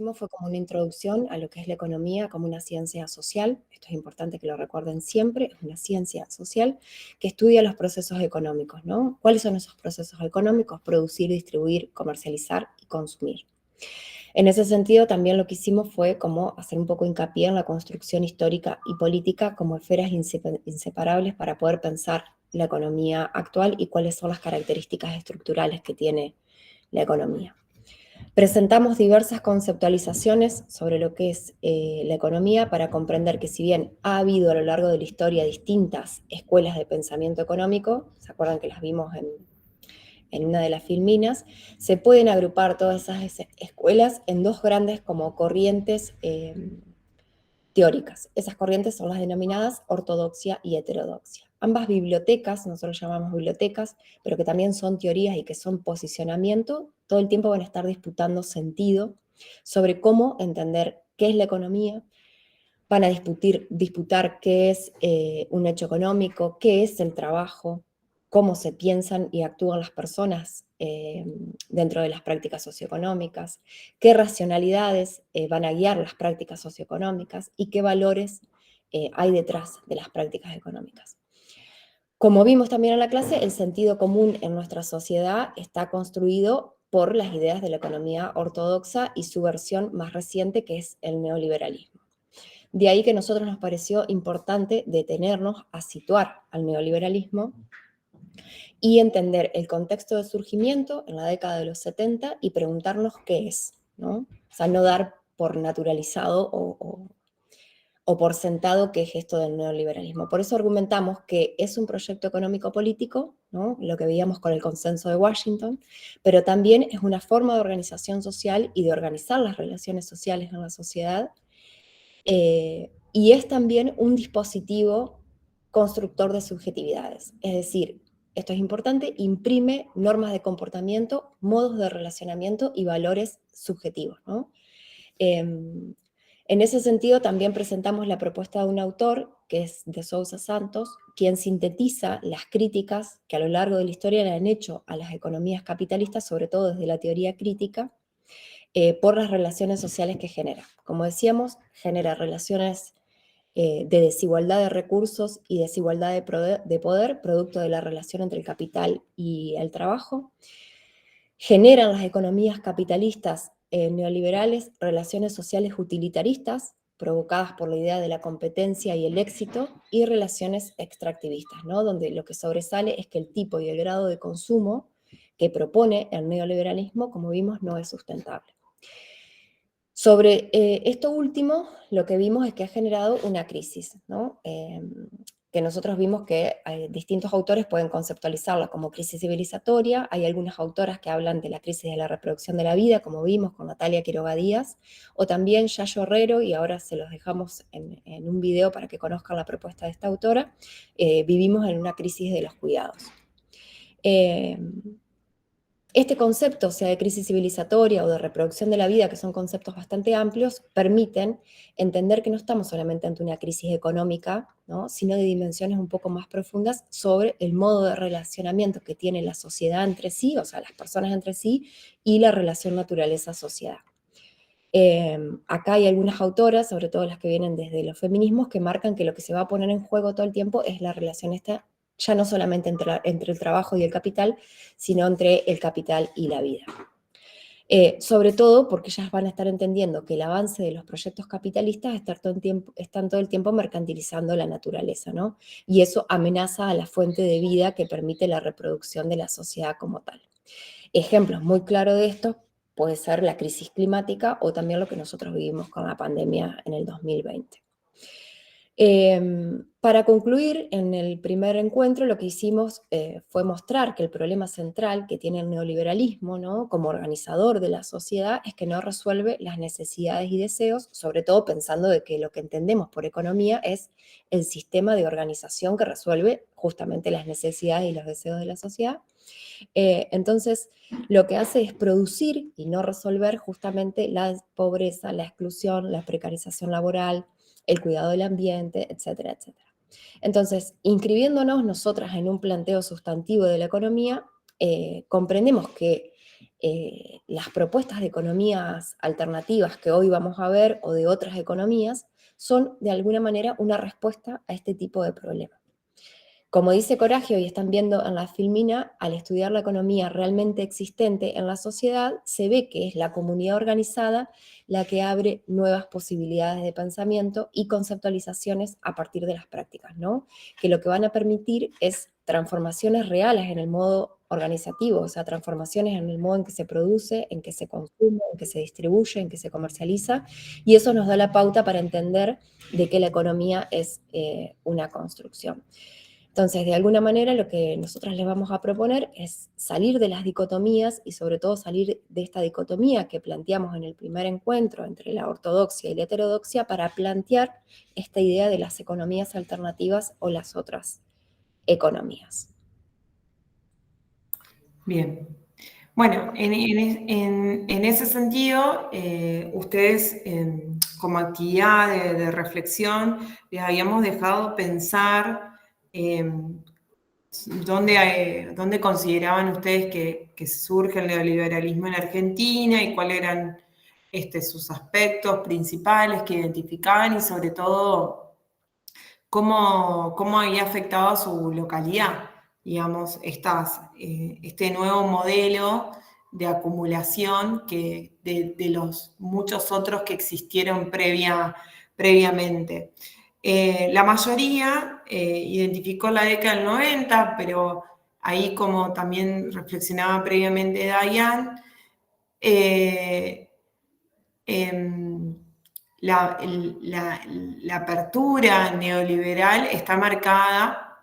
hicimos fue como una introducción a lo que es la economía como una ciencia social. Esto es importante que lo recuerden siempre, es una ciencia social que estudia los procesos económicos, ¿no? ¿Cuáles son esos procesos económicos? Producir, distribuir, comercializar y consumir. En ese sentido, también lo que hicimos fue como hacer un poco hincapié en la construcción histórica y política como esferas inseparables para poder pensar la economía actual y cuáles son las características estructurales que tiene la economía. Presentamos diversas conceptualizaciones sobre lo que es la economía para comprender que si bien ha habido a lo largo de la historia distintas escuelas de pensamiento económico, ¿se acuerdan que las vimos en una de las filminas? Se pueden agrupar todas esas escuelas en dos grandes como corrientes teóricas. Esas corrientes son las denominadas ortodoxia y heterodoxia. Ambas bibliotecas, nosotros llamamos bibliotecas, pero que también son teorías y que son posicionamiento, todo el tiempo van a estar disputando sentido sobre cómo entender qué es la economía, van a disputar qué es un hecho económico, qué es el trabajo, cómo se piensan y actúan las personas dentro de las prácticas socioeconómicas, qué racionalidades van a guiar las prácticas socioeconómicas y qué valores hay detrás de las prácticas económicas. Como vimos también en la clase, el sentido común en nuestra sociedad está construido por las ideas de la economía ortodoxa y su versión más reciente, que es el neoliberalismo. De ahí que a nosotros nos pareció importante detenernos a situar al neoliberalismo y entender el contexto de surgimiento en la década de los 70 y preguntarnos qué es, ¿no? O sea, no dar por naturalizado o por sentado qué es esto del neoliberalismo. Por eso argumentamos que es un proyecto económico-político, ¿no? Lo que veíamos con el consenso de Washington, pero también es una forma de organización social y de organizar las relaciones sociales en la sociedad, y es también un dispositivo constructor de subjetividades. Es decir, esto es importante, imprime normas de comportamiento, modos de relacionamiento y valores subjetivos, ¿no? En ese sentido, también presentamos la propuesta de un autor, que es de Sousa Santos, quien sintetiza las críticas que a lo largo de la historia le han hecho a las economías capitalistas, sobre todo desde la teoría crítica, por las relaciones sociales que genera. Como decíamos, genera relaciones de desigualdad de recursos y desigualdad de poder, producto de la relación entre el capital y el trabajo. Generan las economías capitalistas neoliberales relaciones sociales utilitaristas, provocadas por la idea de la competencia y el éxito, y relaciones extractivistas, ¿no? Donde lo que sobresale es que el tipo y el grado de consumo que propone el neoliberalismo, como vimos, no es sustentable. Sobre esto último, lo que vimos es que ha generado una crisis, ¿no? Que nosotros vimos que distintos autores pueden conceptualizarla como crisis civilizatoria. Hay algunas autoras que hablan de la crisis de la reproducción de la vida, como vimos con Natalia Quiroga Díaz, o también Yayo Herrero, y ahora se los dejamos en un video para que conozcan la propuesta de esta autora. Vivimos en una crisis de los cuidados. Este concepto, sea de crisis civilizatoria o de reproducción de la vida, que son conceptos bastante amplios, permiten entender que no estamos solamente ante una crisis económica, ¿no? Sino de dimensiones un poco más profundas sobre el modo de relacionamiento que tiene la sociedad entre sí, o sea, las personas entre sí, y la relación naturaleza-sociedad. Acá hay algunas autoras, sobre todo las que vienen desde los feminismos, que marcan que lo que se va a poner en juego todo el tiempo es la relación esta, ya no solamente entre el trabajo y el capital, sino entre el capital y la vida. Sobre todo porque ellas van a estar entendiendo que el avance de los proyectos capitalistas están todo el tiempo mercantilizando la naturaleza, ¿no? Y eso amenaza a la fuente de vida que permite la reproducción de la sociedad como tal. Ejemplos muy claros de esto puede ser la crisis climática o también lo que nosotros vivimos con la pandemia en el 2020. Para concluir, en el primer encuentro lo que hicimos fue mostrar que el problema central que tiene el neoliberalismo, ¿no? Como organizador de la sociedad, es que no resuelve las necesidades y deseos, sobre todo pensando de que lo que entendemos por economía es el sistema de organización que resuelve justamente las necesidades y los deseos de la sociedad. Entonces, lo que hace es producir y no resolver justamente la pobreza, la exclusión, la precarización laboral, el cuidado del ambiente, etcétera, etcétera. Entonces, inscribiéndonos nosotras en un planteo sustantivo de la economía, comprendemos que las propuestas de economías alternativas que hoy vamos a ver o de otras economías son de alguna manera una respuesta a este tipo de problema. Como dice Coragio y están viendo en la filmina, al estudiar la economía realmente existente en la sociedad, se ve que es la comunidad organizada la que abre nuevas posibilidades de pensamiento y conceptualizaciones a partir de las prácticas, ¿no? Que lo que van a permitir es transformaciones reales en el modo organizativo, o sea, transformaciones en el modo en que se produce, en que se consume, en que se distribuye, en que se comercializa, y eso nos da la pauta para entender de que la economía es una construcción. Entonces, de alguna manera, lo que nosotros les vamos a proponer es salir de las dicotomías y sobre todo salir de esta dicotomía que planteamos en el primer encuentro entre la ortodoxia y la heterodoxia para plantear esta idea de las economías alternativas o las otras economías. Bien. Bueno, en ese sentido, ustedes como actividad de reflexión les habíamos dejado pensar dónde consideraban ustedes que surge el neoliberalismo en Argentina y cuáles eran sus aspectos principales que identificaban y sobre todo cómo había afectado a su localidad, digamos, este nuevo modelo de acumulación de los muchos otros que existieron previamente. La mayoría identificó la década del 90, pero ahí, como también reflexionaba previamente Dayan, la apertura neoliberal está marcada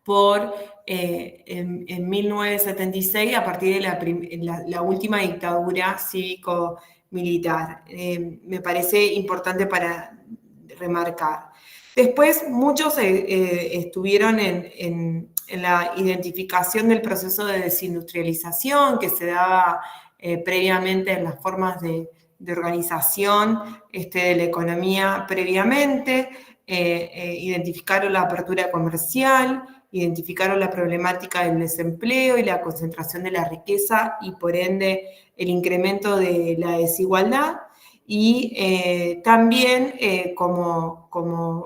por, en 1976, a partir de la última dictadura cívico-militar. Me parece importante para remarcar. Después, muchos estuvieron en la identificación del proceso de desindustrialización que se daba previamente en las formas de organización de la economía previamente, identificaron la apertura comercial, identificaron la problemática del desempleo y la concentración de la riqueza y por ende el incremento de la desigualdad. Y también como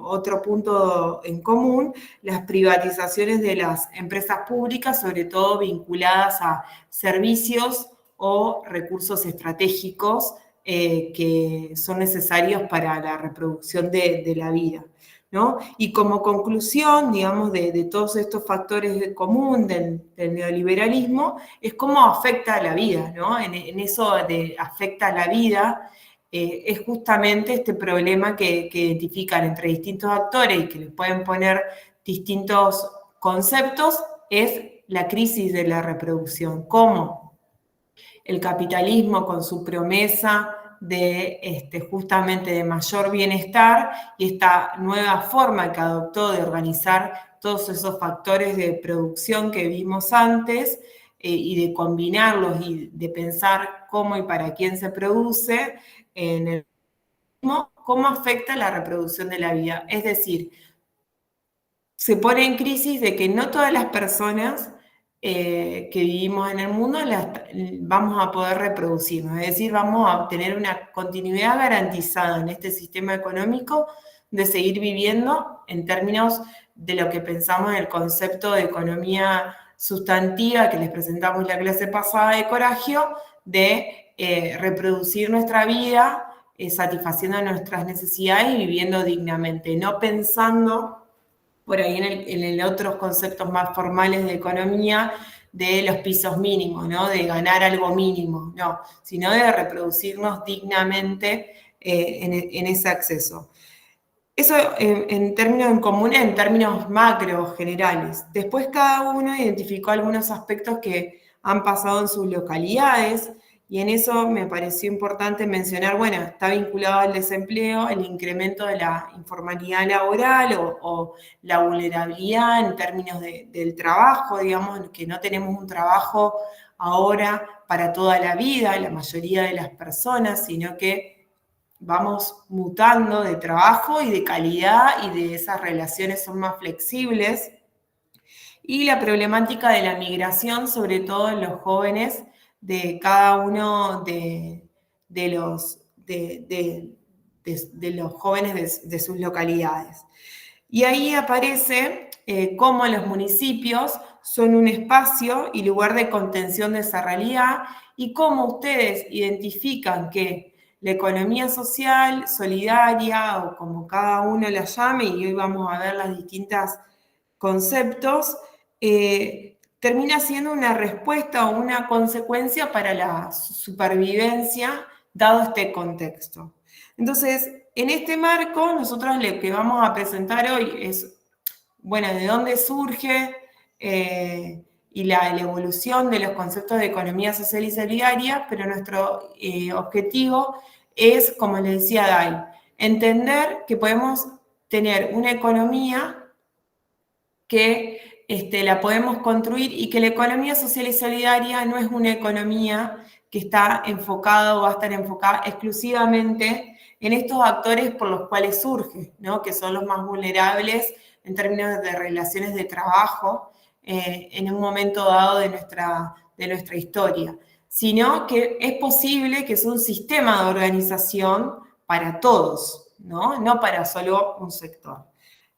otro punto en común, las privatizaciones de las empresas públicas, sobre todo vinculadas a servicios o recursos estratégicos que son necesarios para la reproducción de la vida, ¿no? Y como conclusión, digamos, de todos estos factores de común del neoliberalismo, es cómo afecta a la vida, ¿no? En eso de afecta a la vida, es justamente este problema que identifican entre distintos actores y que les pueden poner distintos conceptos, es la crisis de la reproducción. ¿Cómo el capitalismo, con su promesa de justamente de mayor bienestar y esta nueva forma que adoptó de organizar todos esos factores de producción que vimos antes y de combinarlos y de pensar cómo y para quién se produce en el mismo, cómo afecta la reproducción de la vida? Es decir, se pone en crisis de que no todas las personas que vivimos en el mundo vamos a poder reproducirnos, es decir, vamos a tener una continuidad garantizada en este sistema económico de seguir viviendo en términos de lo que pensamos en el concepto de economía sustantiva que les presentamos en la clase pasada de Coragio, de reproducir nuestra vida, satisfaciendo nuestras necesidades y viviendo dignamente, no pensando por ahí en otros conceptos más formales de economía, de los pisos mínimos, ¿no? De ganar algo mínimo, no, sino de reproducirnos dignamente en ese acceso. Eso en términos en común, en términos macro generales. Después cada uno identificó algunos aspectos que han pasado en sus localidades, y en eso me pareció importante mencionar, bueno, está vinculado al desempleo, el incremento de la informalidad laboral o la vulnerabilidad en términos del trabajo, digamos, que no tenemos un trabajo ahora para toda la vida, la mayoría de las personas, sino que vamos mutando de trabajo y de calidad y de esas relaciones son más flexibles. Y la problemática de la migración, sobre todo en los jóvenes, de cada uno de los jóvenes de sus localidades. Y ahí aparece cómo los municipios son un espacio y lugar de contención de esa realidad, y cómo ustedes identifican que la economía social, solidaria, o como cada uno la llame, y hoy vamos a ver los distintos conceptos, termina siendo una respuesta o una consecuencia para la supervivencia dado este contexto. Entonces, en este marco, nosotros lo que vamos a presentar hoy es, bueno, de dónde surge y la evolución de los conceptos de economía social y solidaria, pero nuestro objetivo es, como les decía Dai, entender que podemos tener una economía que la podemos construir, y que la economía social y solidaria no es una economía que está enfocada o va a estar enfocada exclusivamente en estos actores por los cuales surge, ¿no? Que son los más vulnerables en términos de relaciones de trabajo en un momento dado de nuestra historia, sino que es posible que sea un sistema de organización para todos, no para solo un sector.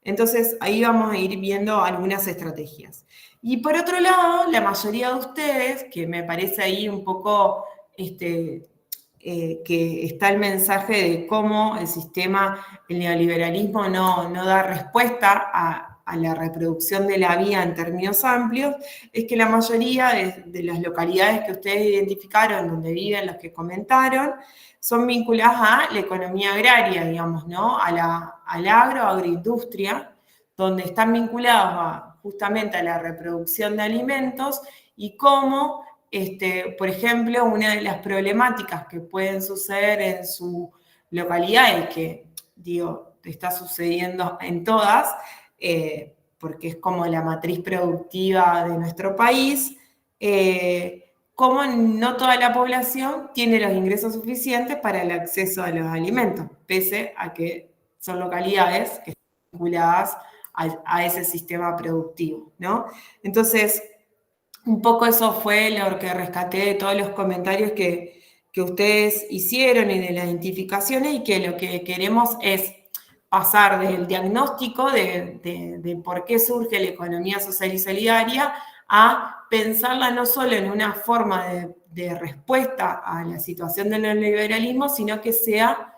Entonces, ahí vamos a ir viendo algunas estrategias. Y por otro lado, la mayoría de ustedes, que me parece ahí un poco que está el mensaje de cómo el neoliberalismo no da respuesta a la reproducción de la vida en términos amplios, es que la mayoría de las localidades que ustedes identificaron, donde viven, los que comentaron, son vinculadas a la economía agraria, digamos, ¿no? Al agroindustria, donde están vinculados justamente a la reproducción de alimentos, y cómo, por ejemplo, una de las problemáticas que pueden suceder en su localidad, y que, digo, está sucediendo en todas, porque es como la matriz productiva de nuestro país, cómo no toda la población tiene los ingresos suficientes para el acceso a los alimentos, pese a que son localidades que están vinculadas a ese sistema productivo, ¿no? Entonces, un poco eso fue lo que rescaté de todos los comentarios que ustedes hicieron y de las identificaciones, y que lo que queremos es pasar del diagnóstico de por qué surge la economía social y solidaria a pensarla no solo en una forma de respuesta a la situación del neoliberalismo, sino que sea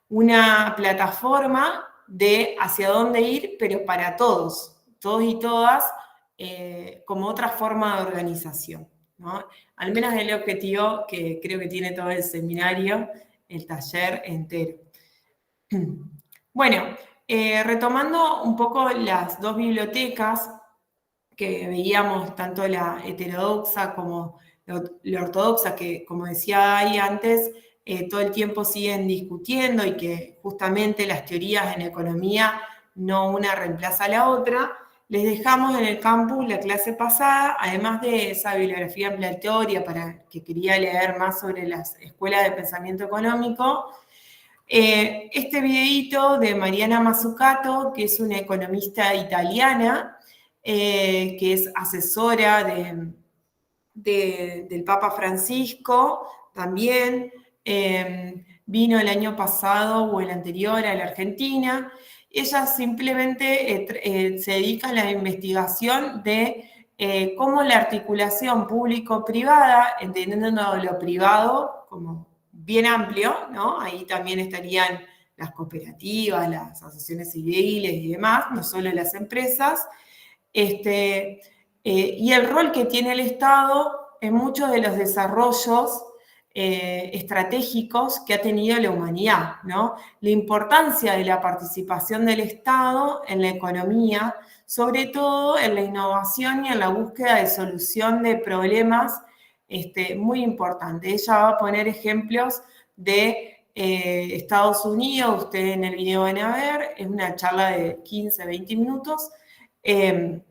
una plataforma de hacia dónde ir, pero para todos y todas, como otra forma de organización, ¿no? Al menos es el objetivo que creo que tiene todo el seminario, el taller entero. Bueno, retomando un poco las dos bibliotecas que veíamos, tanto la heterodoxa como la ortodoxa, que, como decía ahí antes, todo el tiempo siguen discutiendo, y que justamente las teorías en economía no una reemplaza a la otra. Les dejamos en el campus la clase pasada, además de esa bibliografía ampliatoria para que quería leer más sobre las escuelas de pensamiento económico, este videíto de Mariana Mazzucato, que es una economista italiana, que es asesora del Papa Francisco también, vino el año pasado o el anterior a la Argentina. Ella simplemente se dedica a la investigación de cómo la articulación público-privada, entendiendo lo privado como bien amplio, ¿no? Ahí también estarían las cooperativas, las asociaciones civiles y demás, no solo las empresas, y el rol que tiene el Estado en muchos de los desarrollos estratégicos que ha tenido la humanidad, ¿no? La importancia de la participación del Estado en la economía, sobre todo en la innovación y en la búsqueda de solución de problemas muy importante. Ella va a poner ejemplos de Estados Unidos, ustedes en el video van a ver, es una charla de 15, 20 minutos, de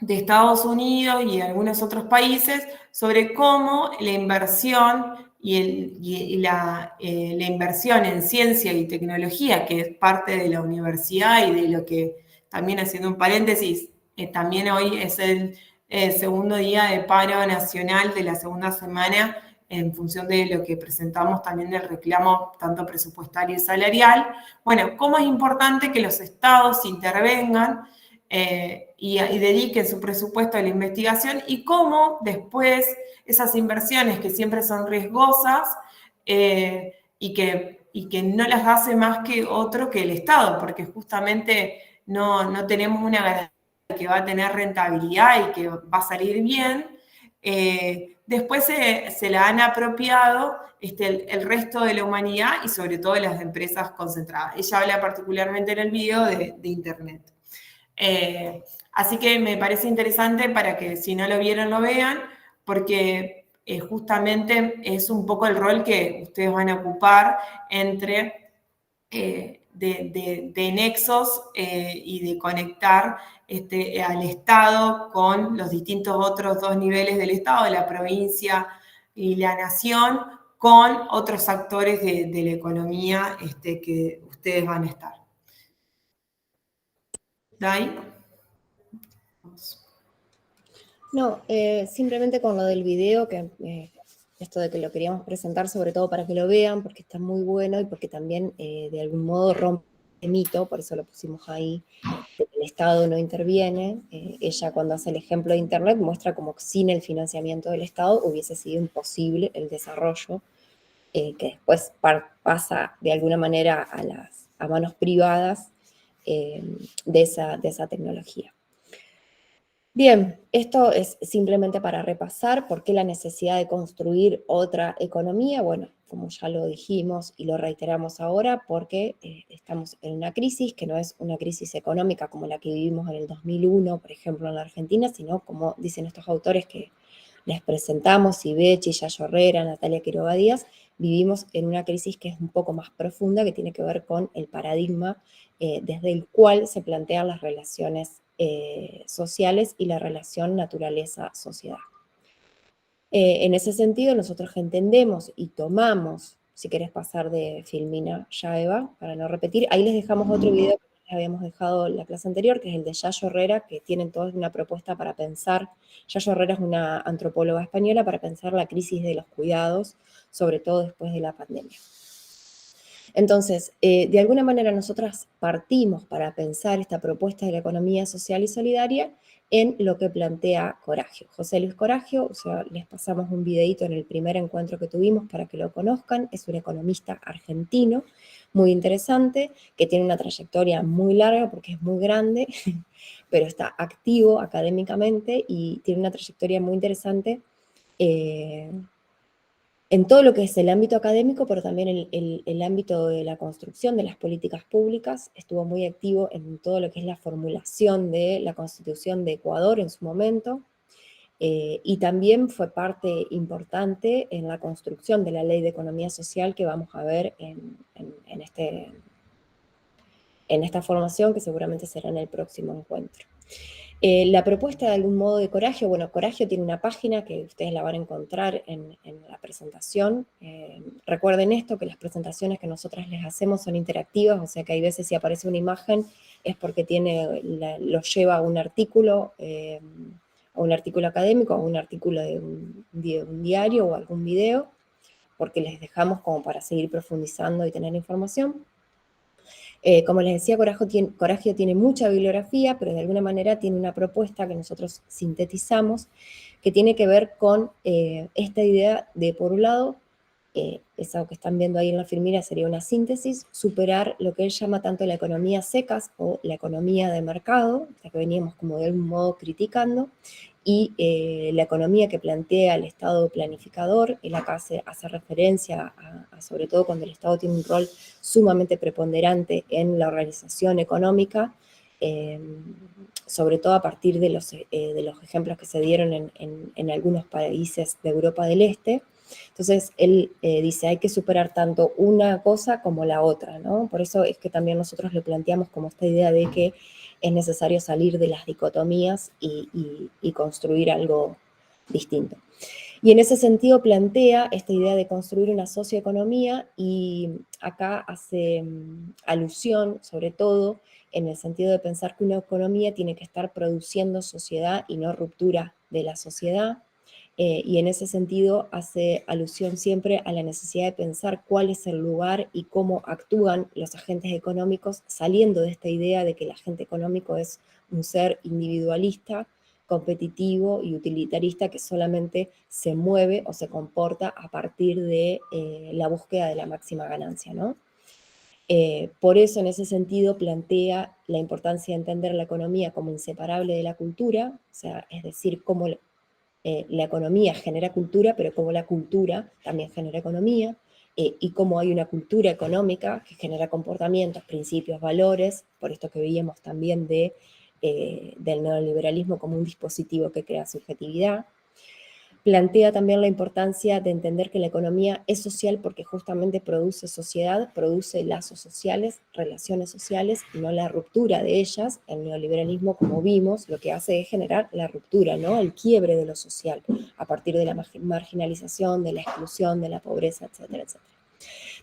Estados Unidos y algunos otros países, sobre cómo la inversión y la inversión en ciencia y tecnología, que es parte de la universidad y de lo que, también haciendo un paréntesis, también hoy es segundo día de paro nacional de la segunda semana, en función de lo que presentamos también del reclamo tanto presupuestario y salarial. Bueno, cómo es importante que los estados intervengan y dediquen su presupuesto a la investigación, y cómo después esas inversiones que siempre son riesgosas y que no las hace más que otro que el Estado, porque justamente no tenemos una garantía de que va a tener rentabilidad y que va a salir bien. Después se la han apropiado el resto de la humanidad y sobre todo las empresas concentradas. Ella habla particularmente en el video de Internet. Así que me parece interesante para que si no lo vieron, lo vean, porque justamente es un poco el rol que ustedes van a ocupar entre de nexos y de conectar al Estado con los distintos otros dos niveles del Estado, la provincia y la nación, con otros actores de la economía que ustedes van a estar. ¿Dai? No, simplemente con lo del video, que esto de que lo queríamos presentar sobre todo para que lo vean, porque está muy bueno y porque también de algún modo rompe el mito, por eso lo pusimos ahí, de que el Estado no interviene. Ella, cuando hace el ejemplo de Internet, muestra como que sin el financiamiento del Estado hubiese sido imposible el desarrollo, que después pasa de alguna manera a manos privadas de esa tecnología. Bien, esto es simplemente para repasar por qué la necesidad de construir otra economía. Bueno, como ya lo dijimos y lo reiteramos ahora, porque estamos en una crisis que no es una crisis económica como la que vivimos en el 2001, por ejemplo, en la Argentina, sino como dicen estos autores que les presentamos, Ibechi, Yayo Herrera, Natalia Quiroga Díaz, vivimos en una crisis que es un poco más profunda, que tiene que ver con el paradigma desde el cual se plantean las relaciones sociales y la relación naturaleza-sociedad. En ese sentido, nosotros entendemos y tomamos, si querés pasar de Filmina ya, Eva, para no repetir, ahí les dejamos otro video que les habíamos dejado en la clase anterior, que es el de Yayo Herrera, que tienen todos una propuesta para pensar. Yayo Herrera es una antropóloga española para pensar la crisis de los cuidados, sobre todo después de la pandemia. Entonces, de alguna manera nosotras partimos para pensar esta propuesta de la economía social y solidaria en lo que plantea Coragio. José Luis Coragio, o sea, les pasamos un videito en el primer encuentro que tuvimos para que lo conozcan, es un economista argentino muy interesante, que tiene una trayectoria muy larga porque es muy grande, pero está activo académicamente y tiene una trayectoria muy interesante en todo lo que es el ámbito académico, pero también el ámbito de la construcción de las políticas públicas. Estuvo muy activo en todo lo que es la formulación de la Constitución de Ecuador en su momento, y también fue parte importante en la construcción de la Ley de Economía Social que vamos a ver en esta formación, que seguramente será en el próximo encuentro. La propuesta de algún modo de Coragio, bueno, Coragio tiene una página que ustedes la van a encontrar en la presentación. Recuerden esto, que las presentaciones que nosotras les hacemos son interactivas, o sea que hay veces si aparece una imagen es porque lo lleva a un artículo académico, a un artículo de un diario o algún video, porque les dejamos como para seguir profundizando y tener información. Como les decía, Coragio tiene mucha bibliografía, pero de alguna manera tiene una propuesta que nosotros sintetizamos, que tiene que ver con esta idea de, por un lado, eso que están viendo ahí en la Filmina sería una síntesis, superar lo que él llama tanto la economía secas o la economía de mercado, la que veníamos como de algún modo criticando, y la economía que plantea el Estado planificador. Él acá hace referencia a sobre todo cuando el Estado tiene un rol sumamente preponderante en la organización económica, sobre todo a partir de los ejemplos que se dieron en algunos países de Europa del Este. Entonces, él dice, hay que superar tanto una cosa como la otra, ¿no? Por eso es que también nosotros le planteamos como esta idea de que es necesario salir de las dicotomías y construir algo distinto. Y en ese sentido plantea esta idea de construir una socioeconomía y acá hace alusión, sobre todo, en el sentido de pensar que una economía tiene que estar produciendo sociedad y no ruptura de la sociedad. Y en ese sentido hace alusión siempre a la necesidad de pensar cuál es el lugar y cómo actúan los agentes económicos, saliendo de esta idea de que el agente económico es un ser individualista, competitivo y utilitarista que solamente se mueve o se comporta a partir de la búsqueda de la máxima ganancia, ¿no? Por eso, en ese sentido, plantea la importancia de entender la economía como inseparable de la cultura, o sea, es decir, cómo la economía genera cultura, pero cómo la cultura también genera economía, y cómo hay una cultura económica que genera comportamientos, principios, valores, por esto que veíamos también del neoliberalismo como un dispositivo que crea subjetividad. Plantea también la importancia de entender que la economía es social porque justamente produce sociedad, produce lazos sociales, relaciones sociales, y no la ruptura de ellas. El neoliberalismo, como vimos, lo que hace es generar la ruptura, ¿no? El quiebre de lo social, a partir de la marginalización, de la exclusión, de la pobreza, etcétera, etcétera.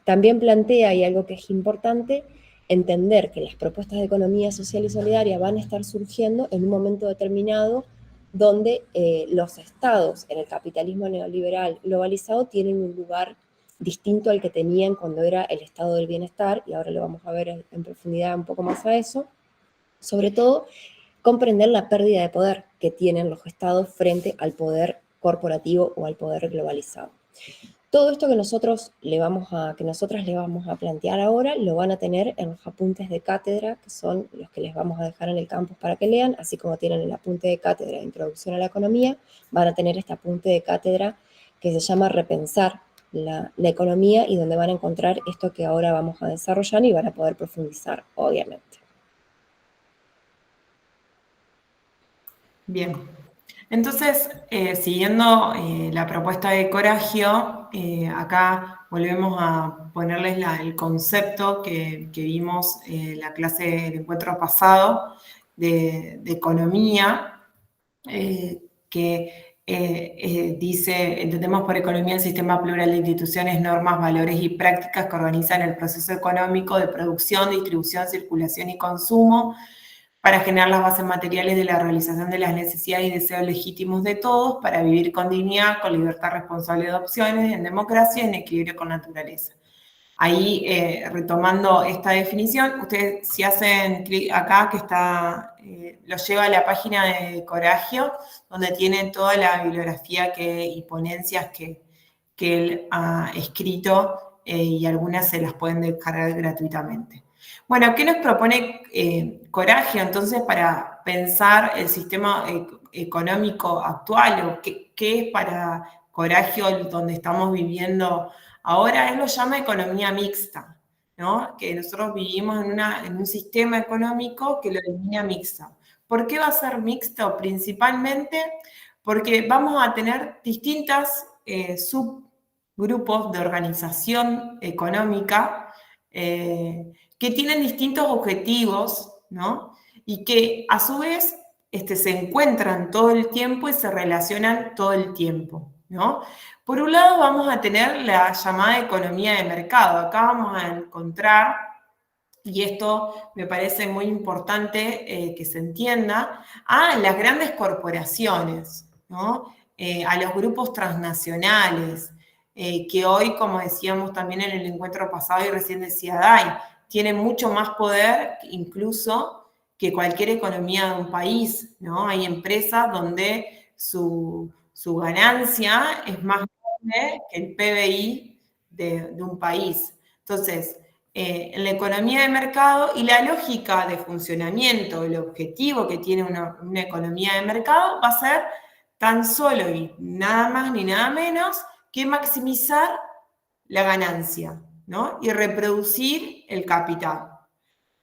También plantea, y algo que es importante, entender que las propuestas de economía social y solidaria van a estar surgiendo en un momento determinado donde los estados en el capitalismo neoliberal globalizado tienen un lugar distinto al que tenían cuando era el estado del bienestar, y ahora lo vamos a ver en profundidad un poco más a eso. Sobre todo, comprender la pérdida de poder que tienen los estados frente al poder corporativo o al poder globalizado. Todo esto que nosotras le vamos a plantear ahora lo van a tener en los apuntes de cátedra, que son los que les vamos a dejar en el campus para que lean, así como tienen el apunte de cátedra de Introducción a la Economía, van a tener este apunte de cátedra que se llama Repensar la economía, y donde van a encontrar esto que ahora vamos a desarrollar y van a poder profundizar, obviamente. Bien. Entonces, siguiendo la propuesta de Coragio, acá volvemos a ponerles el concepto que vimos en la clase del encuentro pasado de economía, que dice: entendemos por economía el sistema plural de instituciones, normas, valores y prácticas que organizan el proceso económico de producción, distribución, circulación y consumo, para generar las bases materiales de la realización de las necesidades y deseos legítimos de todos, para vivir con dignidad, con libertad responsable de opciones, en democracia y en equilibrio con naturaleza. Ahí, retomando esta definición, ustedes si hacen clic acá, que está, los lleva a la página de Coragio, donde tiene toda la bibliografía y ponencias que él ha escrito, y algunas se las pueden descargar gratuitamente. Bueno, ¿qué nos propone Coragio entonces para pensar el sistema económico actual? ¿O qué es para Coragio donde estamos viviendo ahora? Él lo llama economía mixta, ¿no? Que nosotros vivimos en un sistema económico que lo denomina mixta. ¿Por qué va a ser mixto? Principalmente porque vamos a tener distintas subgrupos de organización económica que tienen distintos objetivos, ¿no? Y que a su vez se encuentran todo el tiempo y se relacionan todo el tiempo, ¿no? Por un lado vamos a tener la llamada economía de mercado. Acá vamos a encontrar, y esto me parece muy importante que se entienda, a las grandes corporaciones, ¿no? A los grupos transnacionales, que hoy, como decíamos también en el encuentro pasado y recién decía Dai, tienen mucho más poder incluso que cualquier economía de un país, ¿no? Hay empresas donde su ganancia es más grande que el PBI de un país. Entonces, en la economía de mercado y la lógica de funcionamiento, el objetivo que tiene una economía de mercado va a ser tan solo y nada más ni nada menos que maximizar la ganancia, ¿no? Y reproducir el capital.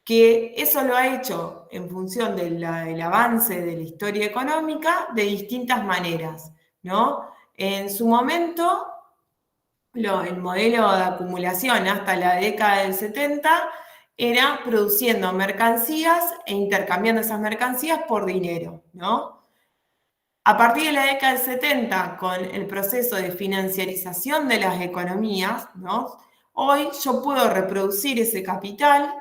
Que eso lo ha hecho en función del avance de la historia económica de distintas maneras, ¿no? En su momento, el modelo de acumulación hasta la década del 70 era produciendo mercancías e intercambiando esas mercancías por dinero, ¿no? A partir de la década del 70, con el proceso de financiarización de las economías, ¿no? Hoy yo puedo reproducir ese capital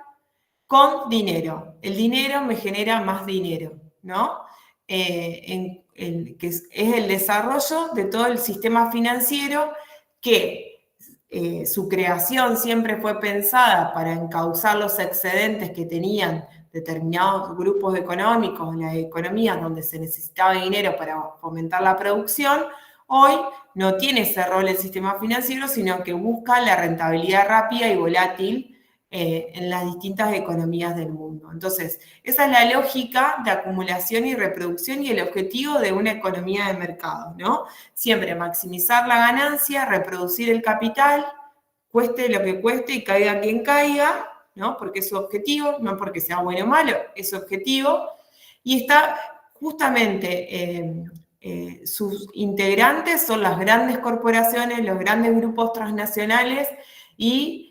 con dinero. El dinero me genera más dinero, ¿no? Que es el desarrollo de todo el sistema financiero que su creación siempre fue pensada para encauzar los excedentes que tenían determinados grupos económicos, las economías donde se necesitaba dinero para fomentar la producción. Hoy no tiene ese rol el sistema financiero, sino que busca la rentabilidad rápida y volátil en las distintas economías del mundo. Entonces, esa es la lógica de acumulación y reproducción y el objetivo de una economía de mercado, ¿no? Siempre maximizar la ganancia, reproducir el capital, cueste lo que cueste y caiga quien caiga, ¿no? Porque es su objetivo, no porque sea bueno o malo, es su objetivo. Y está justamente sus integrantes son las grandes corporaciones, los grandes grupos transnacionales y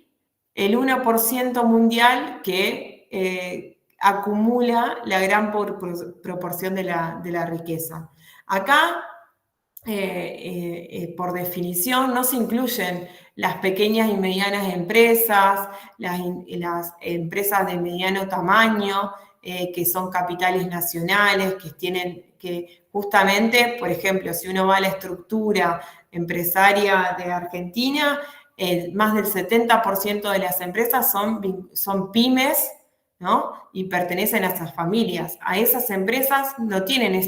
el 1% mundial que acumula la gran proporción de la riqueza. Acá, por definición, no se incluyen las pequeñas y medianas empresas, las empresas de mediano tamaño, que son capitales nacionales, que justamente, por ejemplo, si uno va a la estructura empresaria de Argentina, más del 70% de las empresas son pymes, ¿no? Y pertenecen a esas familias. A esas empresas no tienen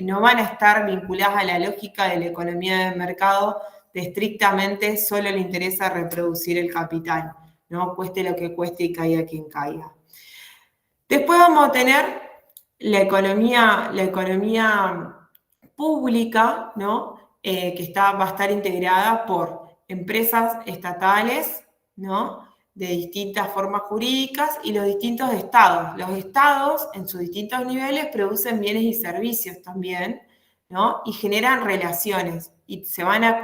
no van a estar vinculadas a la lógica de la economía de mercado de estrictamente solo le interesa reproducir el capital, ¿no? Cueste lo que cueste y caiga quien caiga. Después vamos a tener la economía pública, ¿no? Que va a estar integrada por empresas estatales, ¿no? De distintas formas jurídicas y los distintos estados. Los estados, en sus distintos niveles, producen bienes y servicios también, ¿no? Y generan relaciones. Y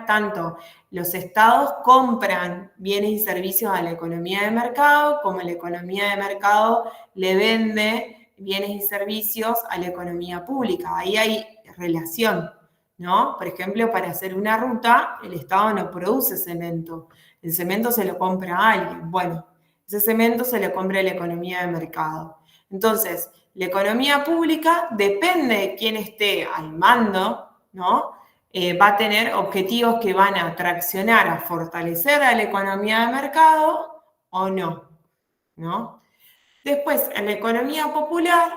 tanto los estados compran bienes y servicios a la economía de mercado, como la economía de mercado le vende bienes y servicios a la economía pública. Ahí hay relación, ¿no? Por ejemplo, para hacer una ruta, el Estado no produce cemento. El cemento se lo compra a alguien. Bueno, ese cemento se lo compra a la economía de mercado. Entonces, la economía pública depende de quién esté al mando, ¿no? Va a tener objetivos que van a traccionar, a fortalecer a la economía de mercado o no, ¿no? Después, en la economía popular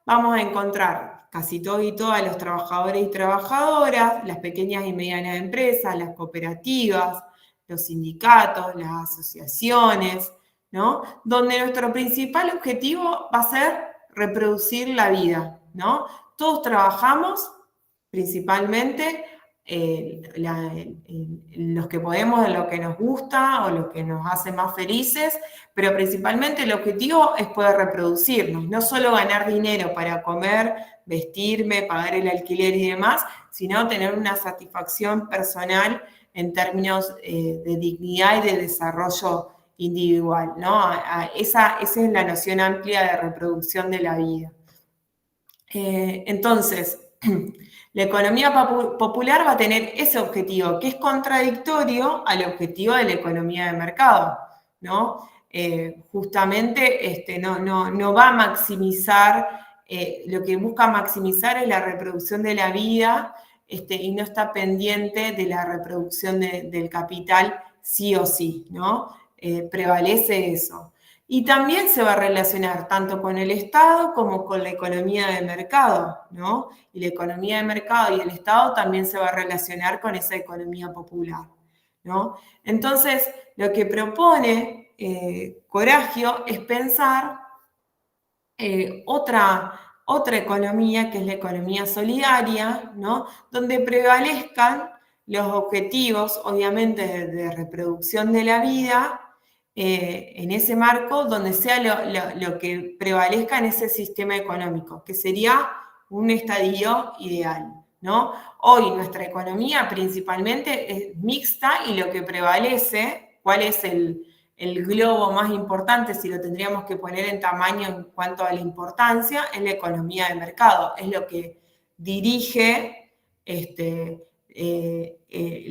vamos a encontrar casi todos y todas los trabajadores y trabajadoras, las pequeñas y medianas empresas, las cooperativas, los sindicatos, las asociaciones, ¿no? Donde nuestro principal objetivo va a ser reproducir la vida, ¿no? Todos trabajamos principalmente los que podemos, en lo que nos gusta o lo que nos hace más felices, pero principalmente el objetivo es poder reproducirnos, no solo ganar dinero para comer, vestirme, pagar el alquiler y demás, sino tener una satisfacción personal en términos de dignidad y de desarrollo individual, ¿no? Esa es la noción amplia de reproducción de la vida. Entonces, la economía popular va a tener ese objetivo, que es contradictorio al objetivo de la economía de mercado, ¿no? Justamente no va a maximizar, lo que busca maximizar es la reproducción de la vida y no está pendiente de la reproducción del capital sí o sí, ¿no? Prevalece eso. Y también se va a relacionar tanto con el Estado como con la economía de mercado, ¿no? Y la economía de mercado y el Estado también se va a relacionar con esa economía popular, ¿no? Entonces, lo que propone Coragio es pensar otra economía, que es la economía solidaria, ¿no? Donde prevalezcan los objetivos, obviamente, de reproducción de la vida, en ese marco donde sea lo que prevalezca en ese sistema económico, que sería un estadio ideal, ¿no? Hoy nuestra economía principalmente es mixta y lo que prevalece, ¿cuál es el globo más importante, si lo tendríamos que poner en tamaño en cuanto a la importancia, es la economía de mercado? Es lo que dirige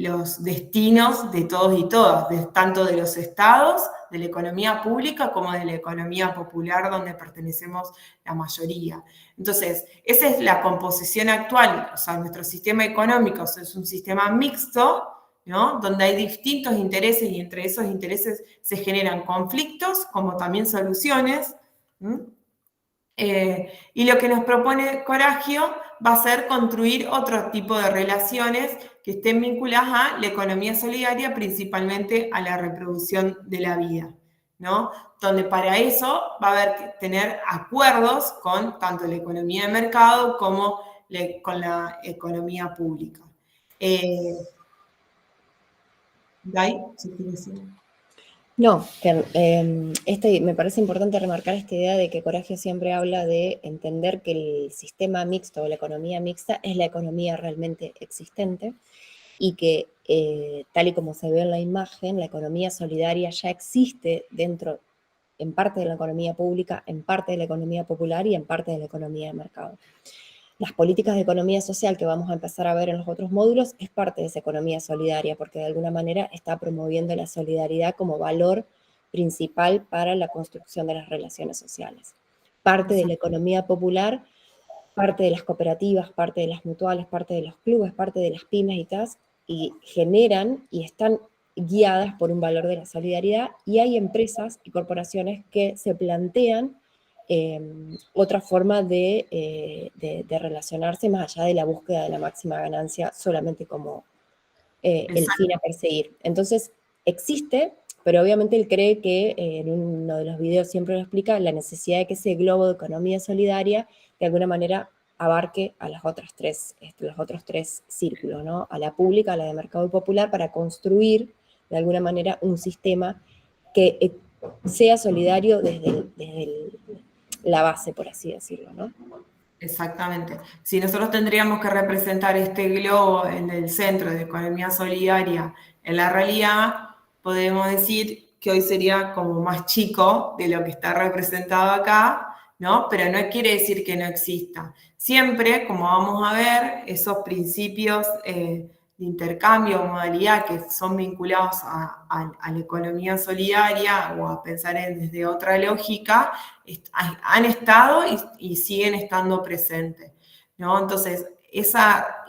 los destinos de todos y todas, tanto de los estados, de la economía pública, como de la economía popular, donde pertenecemos la mayoría. Entonces, esa es la composición actual. O sea, nuestro sistema económico es un sistema mixto, ¿no? Donde hay distintos intereses y entre esos intereses se generan conflictos, como también soluciones. Y lo que nos propone Coragio va a ser construir otro tipo de relaciones que estén vinculadas a la economía solidaria, principalmente a la reproducción de la vida, ¿no? Donde para eso va a haber que tener acuerdos con tanto la economía de mercado como con la economía pública. ¿Dai? ¿Sí quieres decir? No, que me parece importante remarcar esta idea de que Coragio siempre habla de entender que el sistema mixto o la economía mixta es la economía realmente existente y que, tal y como se ve en la imagen, la economía solidaria ya existe dentro, en parte de la economía pública, en parte de la economía popular y en parte de la economía de mercado. Las políticas de economía social que vamos a empezar a ver en los otros módulos es parte de esa economía solidaria, porque de alguna manera está promoviendo la solidaridad como valor principal para la construcción de las relaciones sociales. Parte de la economía popular, parte de las cooperativas, parte de las mutuales, parte de los clubes, parte de las pymes y generan y están guiadas por un valor de la solidaridad, y hay empresas y corporaciones que se plantean otra forma de relacionarse más allá de la búsqueda de la máxima ganancia solamente como el fin a perseguir. Entonces, existe, pero obviamente él cree que, en uno de los videos siempre lo explica, la necesidad de que ese globo de economía solidaria de alguna manera abarque a los otros tres círculos, ¿no? A la pública, a la de mercado popular, para construir de alguna manera un sistema que sea solidario desde la base, por así decirlo, ¿no? Exactamente. Si nosotros tendríamos que representar este globo en el centro de economía solidaria en la realidad, podemos decir que hoy sería como más chico de lo que está representado acá, ¿no? Pero no quiere decir que no exista. Siempre, como vamos a ver, esos principios de intercambio o modalidad que son vinculados a la economía solidaria o a pensar desde otra lógica, han estado y siguen estando presentes, ¿no? Entonces, esa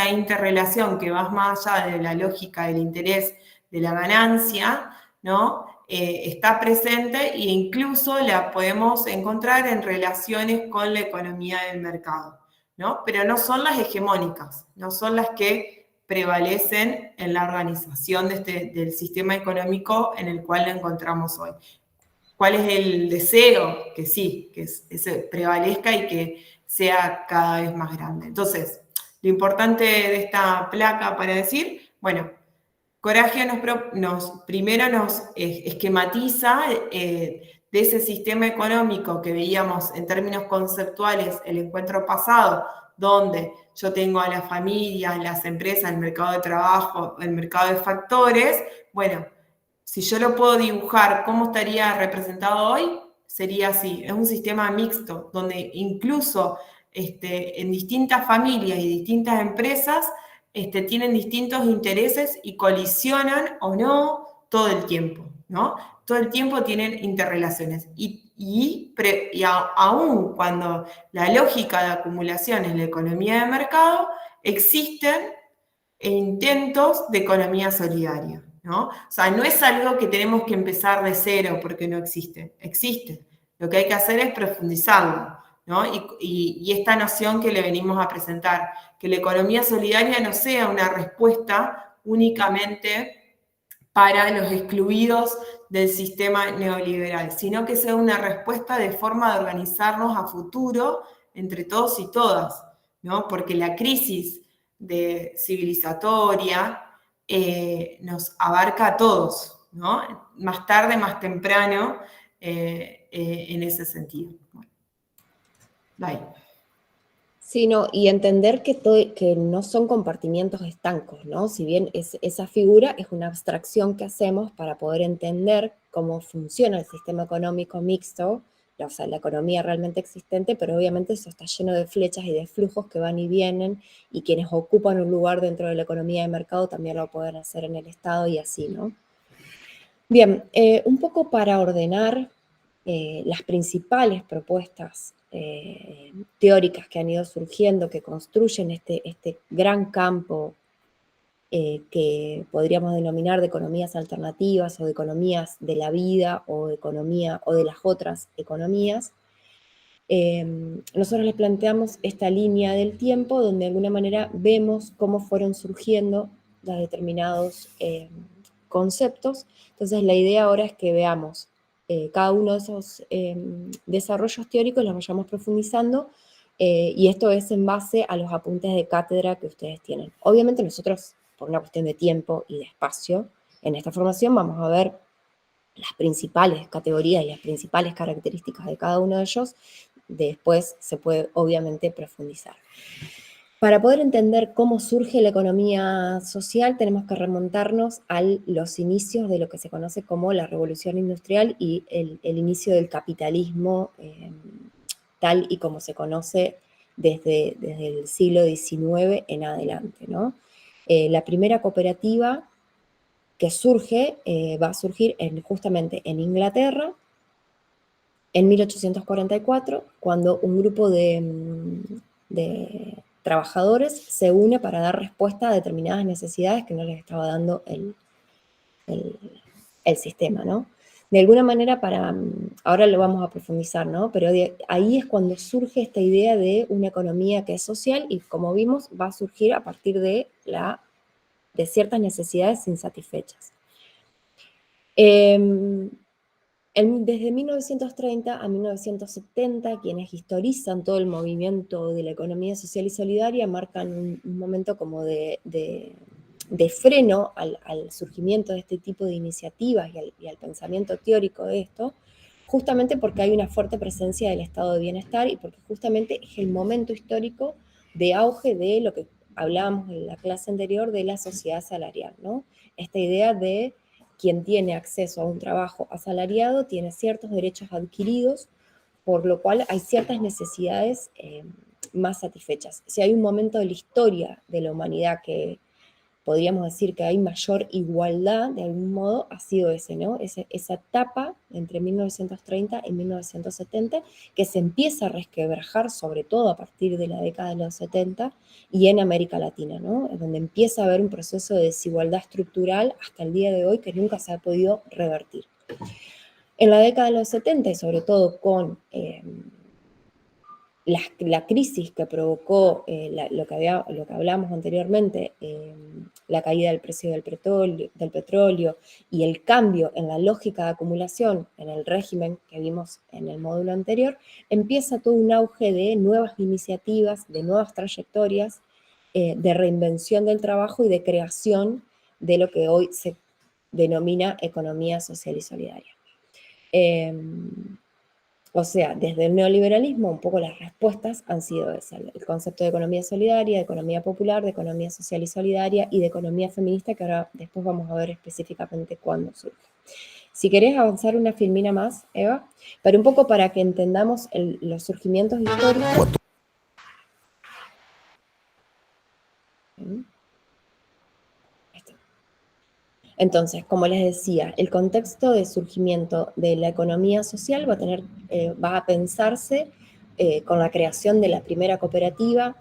interrelación que va más allá de la lógica del interés de la ganancia, ¿no? Está presente e incluso la podemos encontrar en relaciones con la economía del mercado, ¿no? Pero no son las hegemónicas, no son las que prevalecen en la organización del sistema económico en el cual lo encontramos hoy. ¿Cuál es el deseo? Que sí, que se prevalezca y que sea cada vez más grande. Entonces, lo importante de esta placa para decir, bueno, Coragio primero nos esquematiza de ese sistema económico que veíamos en términos conceptuales el encuentro pasado, donde yo tengo a las familias, las empresas, el mercado de trabajo, el mercado de factores. Bueno, si yo lo puedo dibujar, ¿cómo estaría representado hoy? Sería así, es un sistema mixto, donde incluso en distintas familias y distintas empresas tienen distintos intereses y colisionan o no todo el tiempo, ¿no? Todo el tiempo tienen interrelaciones. Aún cuando la lógica de acumulación es la economía de mercado, existen intentos de economía solidaria, ¿no? O sea, no es algo que tenemos que empezar de cero porque no existe, existe. Lo que hay que hacer es profundizarlo, ¿no? Y esta noción que le venimos a presentar, que la economía solidaria no sea una respuesta únicamente para los excluidos del sistema neoliberal, sino que sea una respuesta de forma de organizarnos a futuro entre todos y todas, ¿no? Porque la crisis civilizatoria nos abarca a todos, ¿no? Más tarde, más temprano, en ese sentido. Bueno, bye. Sí, no, y entender que no son compartimientos estancos, ¿no? Si bien esa figura es una abstracción que hacemos para poder entender cómo funciona el sistema económico mixto, o sea, la economía realmente existente, pero obviamente eso está lleno de flechas y de flujos que van y vienen, y quienes ocupan un lugar dentro de la economía de mercado también lo pueden hacer en el Estado y así, ¿no? Bien, un poco para ordenar las principales propuestas teóricas que han ido surgiendo, que construyen este gran campo que podríamos denominar de economías alternativas o de economías de la vida o de economía o de las otras economías. Nosotros les planteamos esta línea del tiempo donde de alguna manera vemos cómo fueron surgiendo los determinados conceptos. Entonces la idea ahora es que veamos cada uno de esos desarrollos teóricos, los vayamos profundizando, y esto es en base a los apuntes de cátedra que ustedes tienen. Obviamente nosotros, por una cuestión de tiempo y de espacio, en esta formación vamos a ver las principales categorías y las principales características de cada uno de ellos. Después se puede obviamente profundizar. Para poder entender cómo surge la economía social, tenemos que remontarnos a los inicios de lo que se conoce como la Revolución Industrial y el inicio del capitalismo tal y como se conoce desde el siglo XIX en adelante, ¿no? La primera cooperativa que surge, va a surgir justamente en Inglaterra, en 1844, cuando un grupo de trabajadores se une para dar respuesta a determinadas necesidades que no les estaba dando el sistema, ¿no? De alguna manera, ahora lo vamos a profundizar, ¿no? Pero ahí es cuando surge esta idea de una economía que es social y, como vimos, va a surgir a partir de ciertas necesidades insatisfechas. Desde 1930 a 1970, quienes historizan todo el movimiento de la economía social y solidaria marcan un momento como de freno al surgimiento de este tipo de iniciativas y al pensamiento teórico de esto, justamente porque hay una fuerte presencia del estado de bienestar y porque justamente es el momento histórico de auge de lo que hablábamos en la clase anterior de la sociedad salarial, ¿no? Esta idea de quien tiene acceso a un trabajo asalariado tiene ciertos derechos adquiridos, por lo cual hay ciertas necesidades más satisfechas. Si hay un momento de la historia de la humanidad que podríamos decir que hay mayor igualdad, de algún modo, ha sido ese, ¿no? Esa etapa entre 1930 y 1970 que se empieza a resquebrajar, sobre todo a partir de la década de los 70 y en América Latina, ¿no? Es donde empieza a haber un proceso de desigualdad estructural hasta el día de hoy que nunca se ha podido revertir. En la década de los 70 y sobre todo con la crisis que provocó lo que hablamos anteriormente, la caída del precio del petróleo y el cambio en la lógica de acumulación en el régimen que vimos en el módulo anterior, empieza todo un auge de nuevas iniciativas, de nuevas trayectorias, de reinvención del trabajo y de creación de lo que hoy se denomina economía social y solidaria. O sea, desde el neoliberalismo un poco las respuestas han sido esas, el concepto de economía solidaria, de economía popular, de economía social y solidaria y de economía feminista, que ahora después vamos a ver específicamente cuándo surge. Si querés avanzar una filmina más, Eva, pero un poco para que entendamos los surgimientos históricos. Entonces, como les decía, el contexto de surgimiento de la economía social va a pensarse con la creación de la primera cooperativa.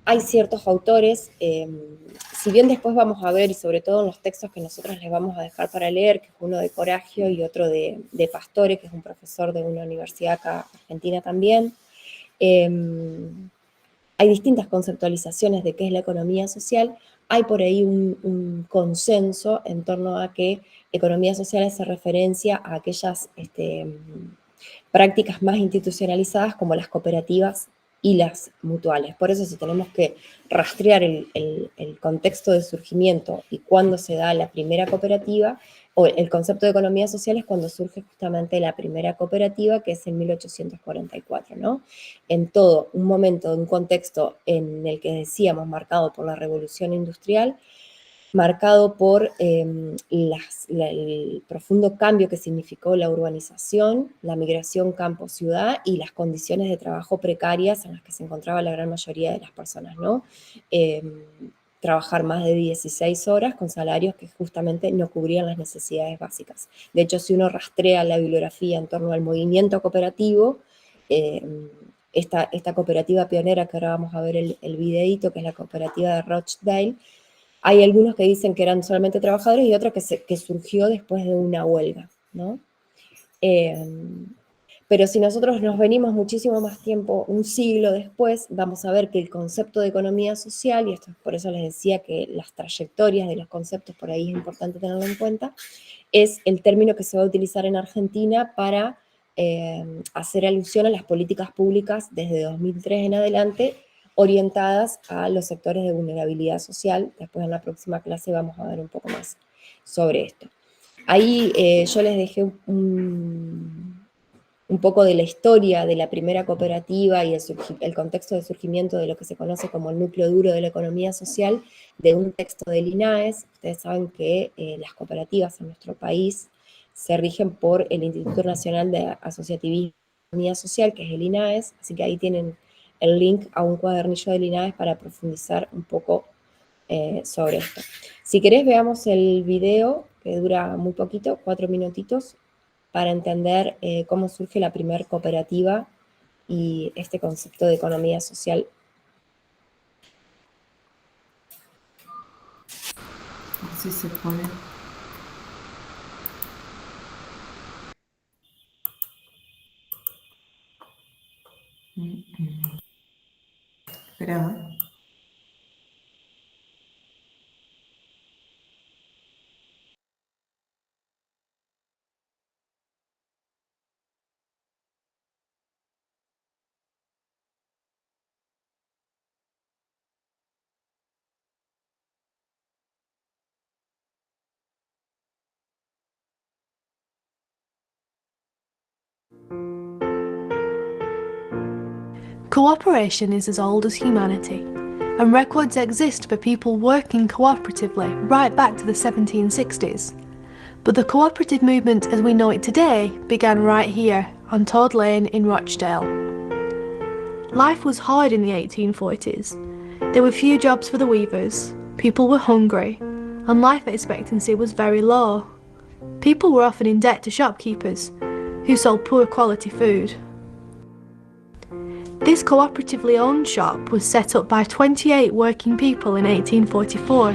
Hay ciertos autores, si bien después vamos a ver, y sobre todo en los textos que nosotros les vamos a dejar para leer, que es uno de Coragio y otro de Pastore, que es un profesor de una universidad acá argentina también, hay distintas conceptualizaciones de qué es la economía social. Hay por ahí un consenso en torno a que economía social hace referencia a aquellas prácticas más institucionalizadas como las cooperativas y las mutuales. Por eso, si tenemos que rastrear el contexto de surgimiento y cuándo se da la primera cooperativa, o el concepto de economía social es cuando surge justamente la primera cooperativa, que es en 1844, ¿no? En todo un momento, un contexto en el que decíamos marcado por la revolución industrial, marcado por el profundo cambio que significó la urbanización, la migración campo-ciudad y las condiciones de trabajo precarias en las que se encontraba la gran mayoría de las personas, ¿no? Trabajar más de 16 horas con salarios que justamente no cubrían las necesidades básicas. De hecho, si uno rastrea la bibliografía en torno al movimiento cooperativo, esta cooperativa pionera que ahora vamos a ver el videíto, que es la cooperativa de Rochdale, hay algunos que dicen que eran solamente trabajadores y otros que surgió después de una huelga, ¿no? Pero si nosotros nos venimos muchísimo más tiempo, un siglo después, vamos a ver que el concepto de economía social, y esto por eso les decía que las trayectorias de los conceptos por ahí es importante tenerlo en cuenta, es el término que se va a utilizar en Argentina para hacer alusión a las políticas públicas desde 2003 en adelante, orientadas a los sectores de vulnerabilidad social. Después en la próxima clase vamos a ver un poco más sobre esto. Ahí yo les dejé un poco de la historia de la primera cooperativa y el contexto de surgimiento de lo que se conoce como el núcleo duro de la economía social, de un texto del INAES. Ustedes saben que las cooperativas en nuestro país se rigen por el Instituto Nacional de Asociativismo y Economía Social, que es el INAES, así que ahí tienen el link a un cuadernillo del INAES para profundizar un poco sobre esto. Si querés, veamos el video, que dura muy poquito, 4 minutitos, para entender cómo surge la primera cooperativa y este concepto de economía social. Así se pone. Espera. Cooperation is as old as humanity, and records exist for people working cooperatively right back to the 1760s. But the cooperative movement as we know it today began right here on Todd Lane in Rochdale. Life was hard in the 1840s. There were few jobs for the weavers, people were hungry, and life expectancy was very low. People were often in debt to shopkeepers, who sold poor quality food. This cooperatively owned shop was set up by 28 working people in 1844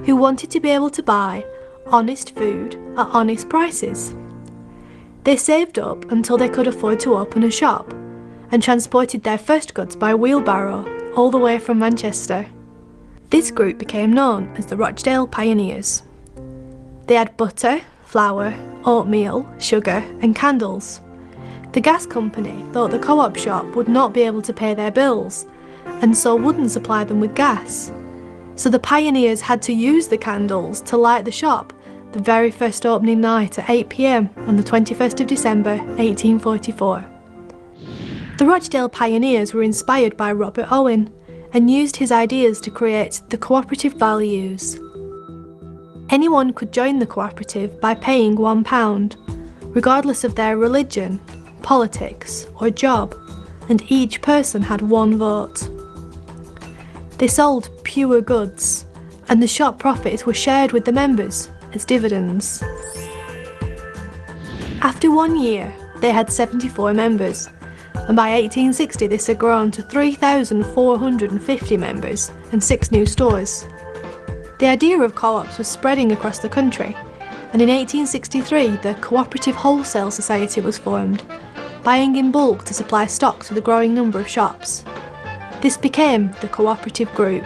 who wanted to be able to buy honest food at honest prices. They saved up until they could afford to open a shop and transported their first goods by wheelbarrow all the way from Manchester. This group became known as the Rochdale Pioneers. They had butter, flour, oatmeal, sugar and candles. The gas company thought the co-op shop would not be able to pay their bills and so wouldn't supply them with gas. So the pioneers had to use the candles to light the shop the very first opening night at 8 p.m. on the 21st of December 1844. The Rochdale Pioneers were inspired by Robert Owen and used his ideas to create the cooperative values. Anyone could join the cooperative by paying £1, regardless of their religion, politics or job, and each person had one vote. They sold pure goods, and the shop profits were shared with the members as dividends. After 1 year, they had 74 members, and by 1860 this had grown to 3,450 members and 6 new stores. The idea of co-ops was spreading across the country, and in 1863 the Cooperative Wholesale Society was formed, buying in bulk to supply stock to the growing number of shops. This became the cooperative group.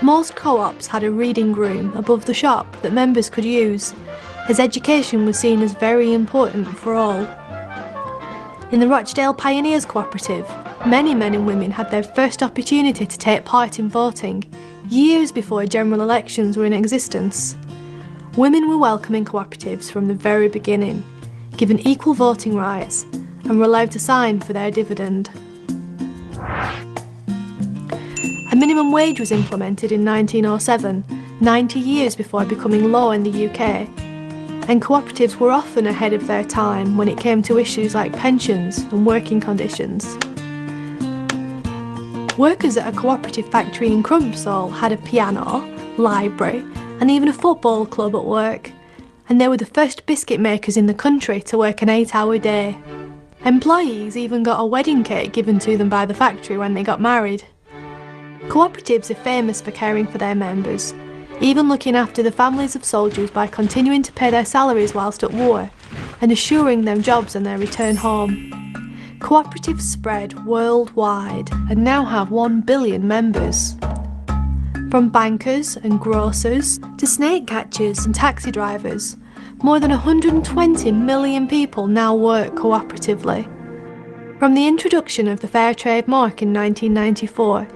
Most co-ops had a reading room above the shop that members could use, as education was seen as very important for all. In the Rochdale Pioneers Cooperative, many men and women had their first opportunity to take part in voting, years before general elections were in existence. Women were welcome in cooperatives from the very beginning, given equal voting rights, and were allowed to sign for their dividend. A minimum wage was implemented in 1907 90 years before becoming law in the UK, and cooperatives were often ahead of their time when it came to issues like pensions and working conditions. Workers at a cooperative factory in Crumpsall had a piano, library, and even a football club at work, and they were the first biscuit makers in the country to work an 8-hour day. Employees even got a wedding cake given to them by the factory when they got married. Cooperatives are famous for caring for their members, even looking after the families of soldiers by continuing to pay their salaries whilst at war and assuring them jobs on their return home. Cooperatives spread worldwide and now have 1 billion members. From bankers and grocers to snake catchers and taxi drivers, more than 120 million people now work cooperatively. From the introduction of the Fair Trade Mark in 1994,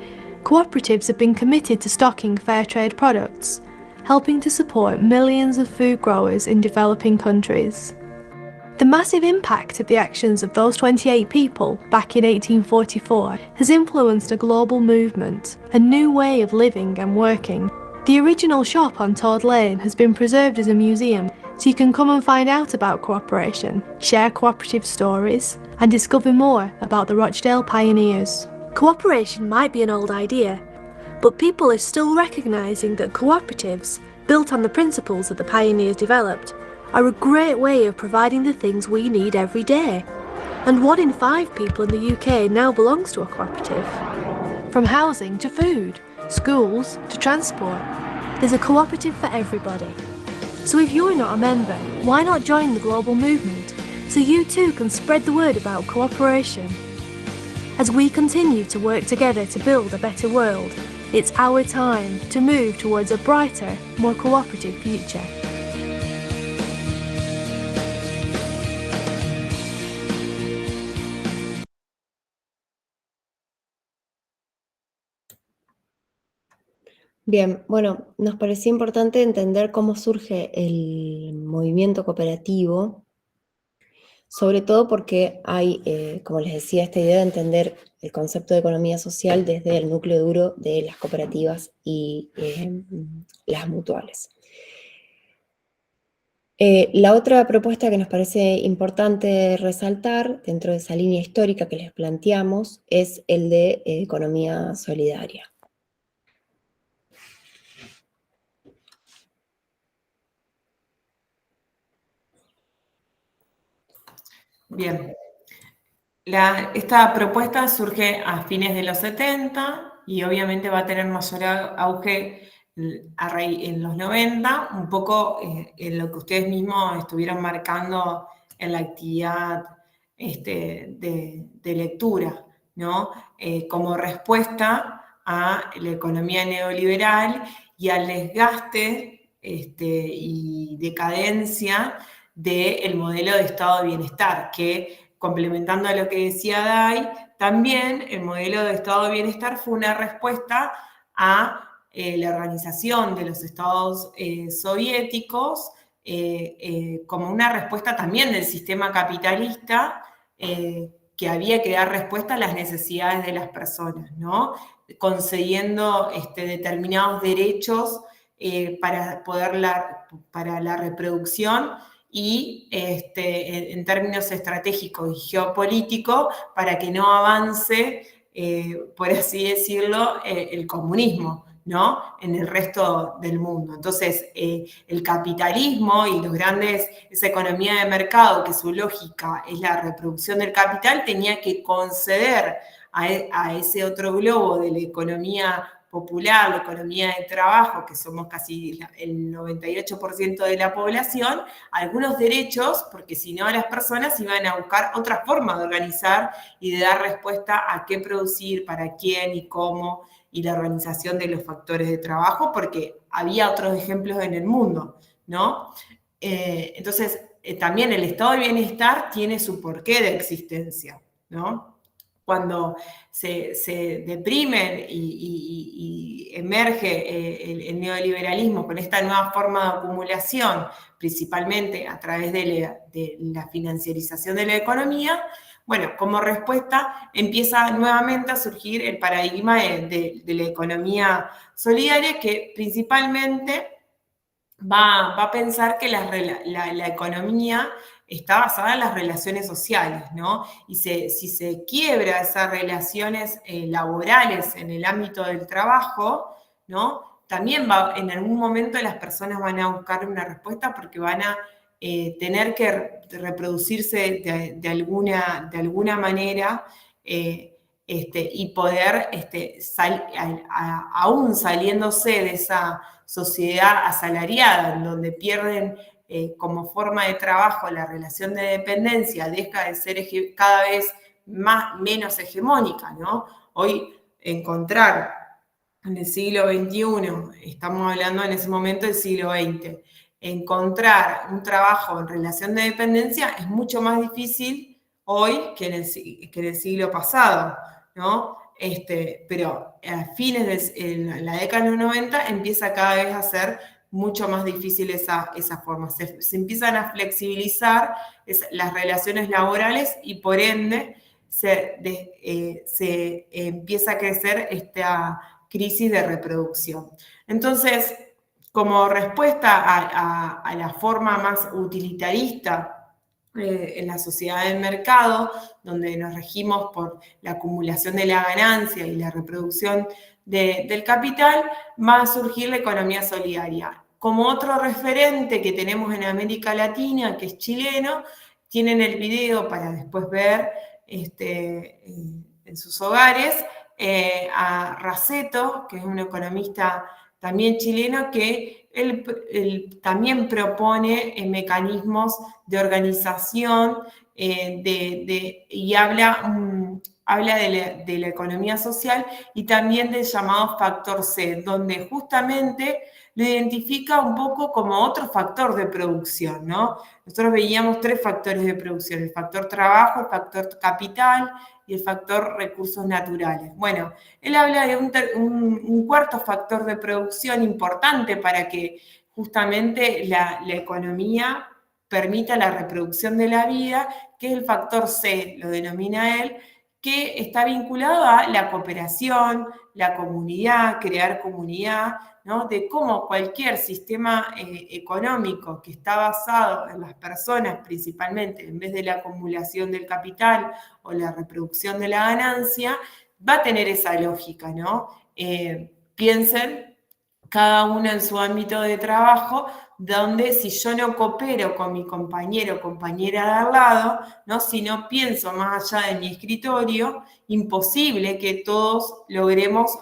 cooperatives have been committed to stocking fair trade products, helping to support millions of food growers in developing countries. The massive impact of the actions of those 28 people back in 1844 has influenced a global movement, a new way of living and working. The original shop on Toad Lane has been preserved as a museum, so you can come and find out about cooperation, share cooperative stories, and discover more about the Rochdale pioneers. Cooperation might be an old idea, but people are still recognising that cooperatives, built on the principles that the pioneers developed, are a great way of providing the things we need every day. And 1 in 5 people in the UK now belongs to a cooperative. From housing to food, schools to transport, there's a cooperative for everybody. So if you're not a member, why not join the global movement so you too can spread the word about cooperation? As we continue to work together to build a better world, it's our time to move towards a brighter, more cooperative future. Bien, bueno, nos parecía importante entender cómo surge el movimiento cooperativo, sobre todo porque hay, como les decía, esta idea de entender el concepto de economía social desde el núcleo duro de las cooperativas y las mutuales. La otra propuesta que nos parece importante resaltar dentro de esa línea histórica que les planteamos es el de economía solidaria. Bien. Esta propuesta surge a fines de los 70 y obviamente va a tener mayor auge en los 90, un poco en lo que ustedes mismos estuvieron marcando en la actividad de lectura, ¿no? Como respuesta a la economía neoliberal y al desgaste y decadencia del modelo de estado de bienestar, que complementando a lo que decía Day, también el modelo de estado de bienestar fue una respuesta a la organización de los estados soviéticos como una respuesta también del sistema capitalista que había que dar respuesta a las necesidades de las personas, ¿no? Concediendo determinados derechos para la reproducción y en términos estratégicos y geopolíticos para que no avance, por así decirlo, el comunismo, ¿no? En el resto del mundo. Entonces, el capitalismo y esa economía de mercado, que su lógica es la reproducción del capital, tenía que conceder a ese otro globo de la economía popular, la economía de trabajo, que somos casi el 98% de la población, algunos derechos, porque si no las personas iban a buscar otra forma de organizar y de dar respuesta a qué producir, para quién y cómo, y la organización de los factores de trabajo, porque había otros ejemplos en el mundo, ¿no? Entonces, también el estado de bienestar tiene su porqué de existencia, ¿no? Cuando se deprimen y emerge el neoliberalismo con esta nueva forma de acumulación, principalmente a través de la financiarización de la economía, Bueno, como respuesta empieza nuevamente a surgir el paradigma de la economía solidaria, que principalmente va a pensar que la economía está basada en las relaciones sociales, ¿no? Y si se quiebra esas relaciones laborales en el ámbito del trabajo, ¿no? También en algún momento las personas van a buscar una respuesta porque van a tener que reproducirse de alguna manera y poder, aún saliéndose de esa sociedad asalariada, en donde pierden como forma de trabajo la relación de dependencia, deja de ser cada vez menos hegemónica, ¿no? Hoy encontrar en el siglo XXI, estamos hablando en ese momento del siglo XX, encontrar un trabajo en relación de dependencia es mucho más difícil hoy que en el siglo pasado, ¿no? Pero a fines de la década de los 90 empieza cada vez a ser mucho más difícil esa forma. Se empiezan a flexibilizar las relaciones laborales y por ende se empieza a crecer esta crisis de reproducción. Entonces, como respuesta a la forma más utilitarista en la sociedad del mercado, donde nos regimos por la acumulación de la ganancia y la reproducción del capital, va a surgir la economía solidaria. Como otro referente que tenemos en América Latina, que es chileno, tienen el video para después ver en sus hogares, a Raceto, que es un economista también chileno, que él también propone mecanismos de organización y habla de la economía social y también del llamado factor C, donde justamente lo identifica un poco como otro factor de producción, ¿no? Nosotros veíamos 3 factores de producción: el factor trabajo, el factor capital y el factor recursos naturales. Bueno, él habla de un cuarto factor de producción importante para que justamente la economía permita la reproducción de la vida, que es el factor C, lo denomina él, que está vinculado a la cooperación, la comunidad, crear comunidad, ¿no? De cómo cualquier sistema económico que está basado en las personas principalmente, en vez de la acumulación del capital o la reproducción de la ganancia, va a tener esa lógica, ¿no? Piensen cada uno en su ámbito de trabajo, donde si yo no coopero con mi compañero o compañera de al lado, ¿no? Si no pienso más allá de mi escritorio, imposible que todos logremos,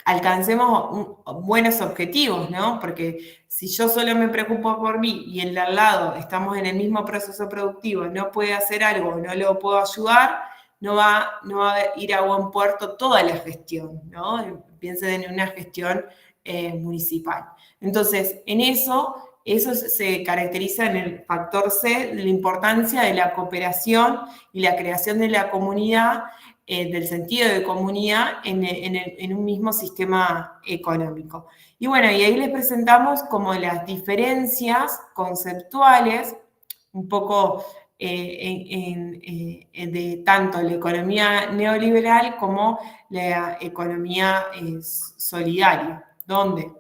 alcancemos buenos objetivos, ¿no? Porque si yo solo me preocupo por mí y el de al lado estamos en el mismo proceso productivo, no puede hacer algo, no lo puedo ayudar, no va a ir a buen puerto toda la gestión, ¿no? Piensen en una gestión municipal. Entonces, en eso se caracteriza en el factor C, de la importancia de la cooperación y la creación de la comunidad, del sentido de comunidad en un mismo sistema económico. Y bueno, y ahí les presentamos como las diferencias conceptuales, un poco de tanto la economía neoliberal como la economía solidaria, donde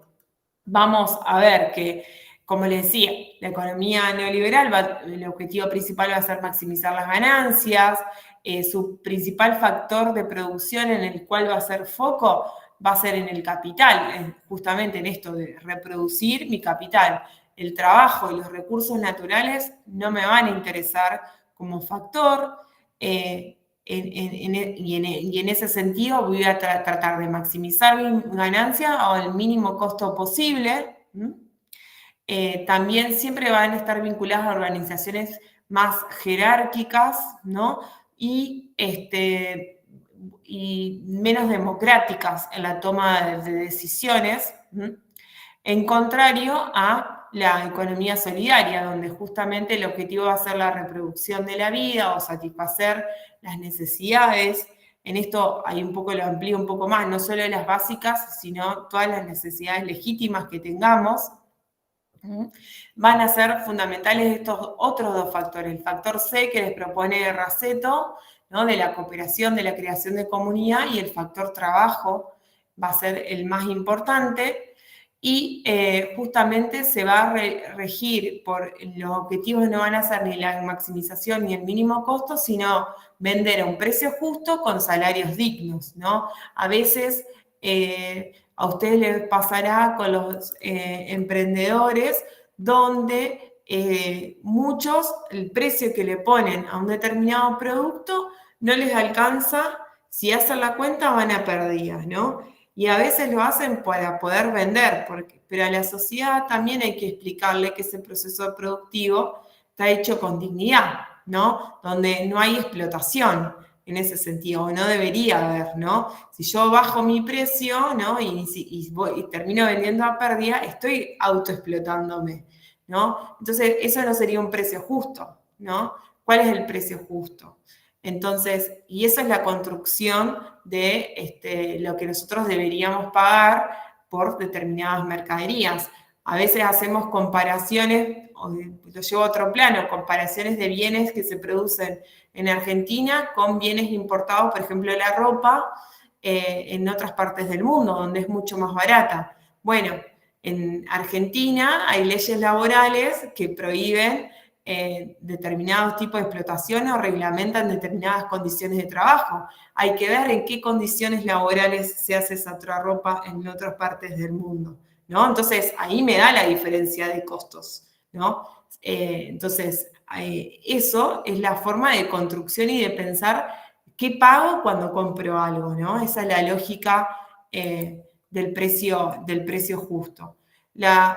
vamos a ver que, como les decía, la economía neoliberal, el objetivo principal va a ser maximizar las ganancias, su principal factor de producción en el cual va a ser foco va a ser en el capital, justamente en esto de reproducir mi capital. El trabajo y los recursos naturales no me van a interesar como factor, y en ese sentido voy a tratar de maximizar mi ganancia al mínimo costo posible. También siempre van a estar vinculadas a organizaciones más jerárquicas, ¿no? Y menos democráticas en la toma de decisiones, en contrario a la economía solidaria, donde justamente el objetivo va a ser la reproducción de la vida o satisfacer las necesidades. En esto ahí un poco lo amplío un poco más, no solo las básicas, sino todas las necesidades legítimas que tengamos, van a ser fundamentales estos otros dos factores. El factor C que les propone Raceto, ¿no? De la cooperación, de la creación de comunidad, y el factor trabajo va a ser el más importante. Y justamente se va a regir por los objetivos, no van a ser ni la maximización ni el mínimo costo, sino vender a un precio justo con salarios dignos, ¿no? A veces a ustedes les pasará con los emprendedores donde muchos el precio que le ponen a un determinado producto no les alcanza, si hacen la cuenta van a pérdidas, ¿no? Y a veces lo hacen para poder vender, pero a la sociedad también hay que explicarle que ese proceso productivo está hecho con dignidad, ¿no? Donde no hay explotación en ese sentido, o no debería haber, ¿no? Si yo bajo mi precio, ¿no? Y termino vendiendo a pérdida, estoy autoexplotándome, ¿no? Entonces, eso no sería un precio justo, ¿no? ¿Cuál es el precio justo? Entonces, y esa es la construcción de lo que nosotros deberíamos pagar por determinadas mercaderías. A veces hacemos comparaciones, lo llevo a otro plano, comparaciones de bienes que se producen en Argentina con bienes importados, por ejemplo, la ropa, en otras partes del mundo, donde es mucho más barata. Bueno, en Argentina hay leyes laborales que prohíben determinados tipos de explotación o reglamentan determinadas condiciones de trabajo. Hay que ver en qué condiciones laborales se hace esa otra ropa en otras partes del mundo, ¿no? Entonces, ahí me da la diferencia de costos, ¿no? Entonces, eso es la forma de construcción y de pensar qué pago cuando compro algo, ¿no? Esa es la lógica del precio justo.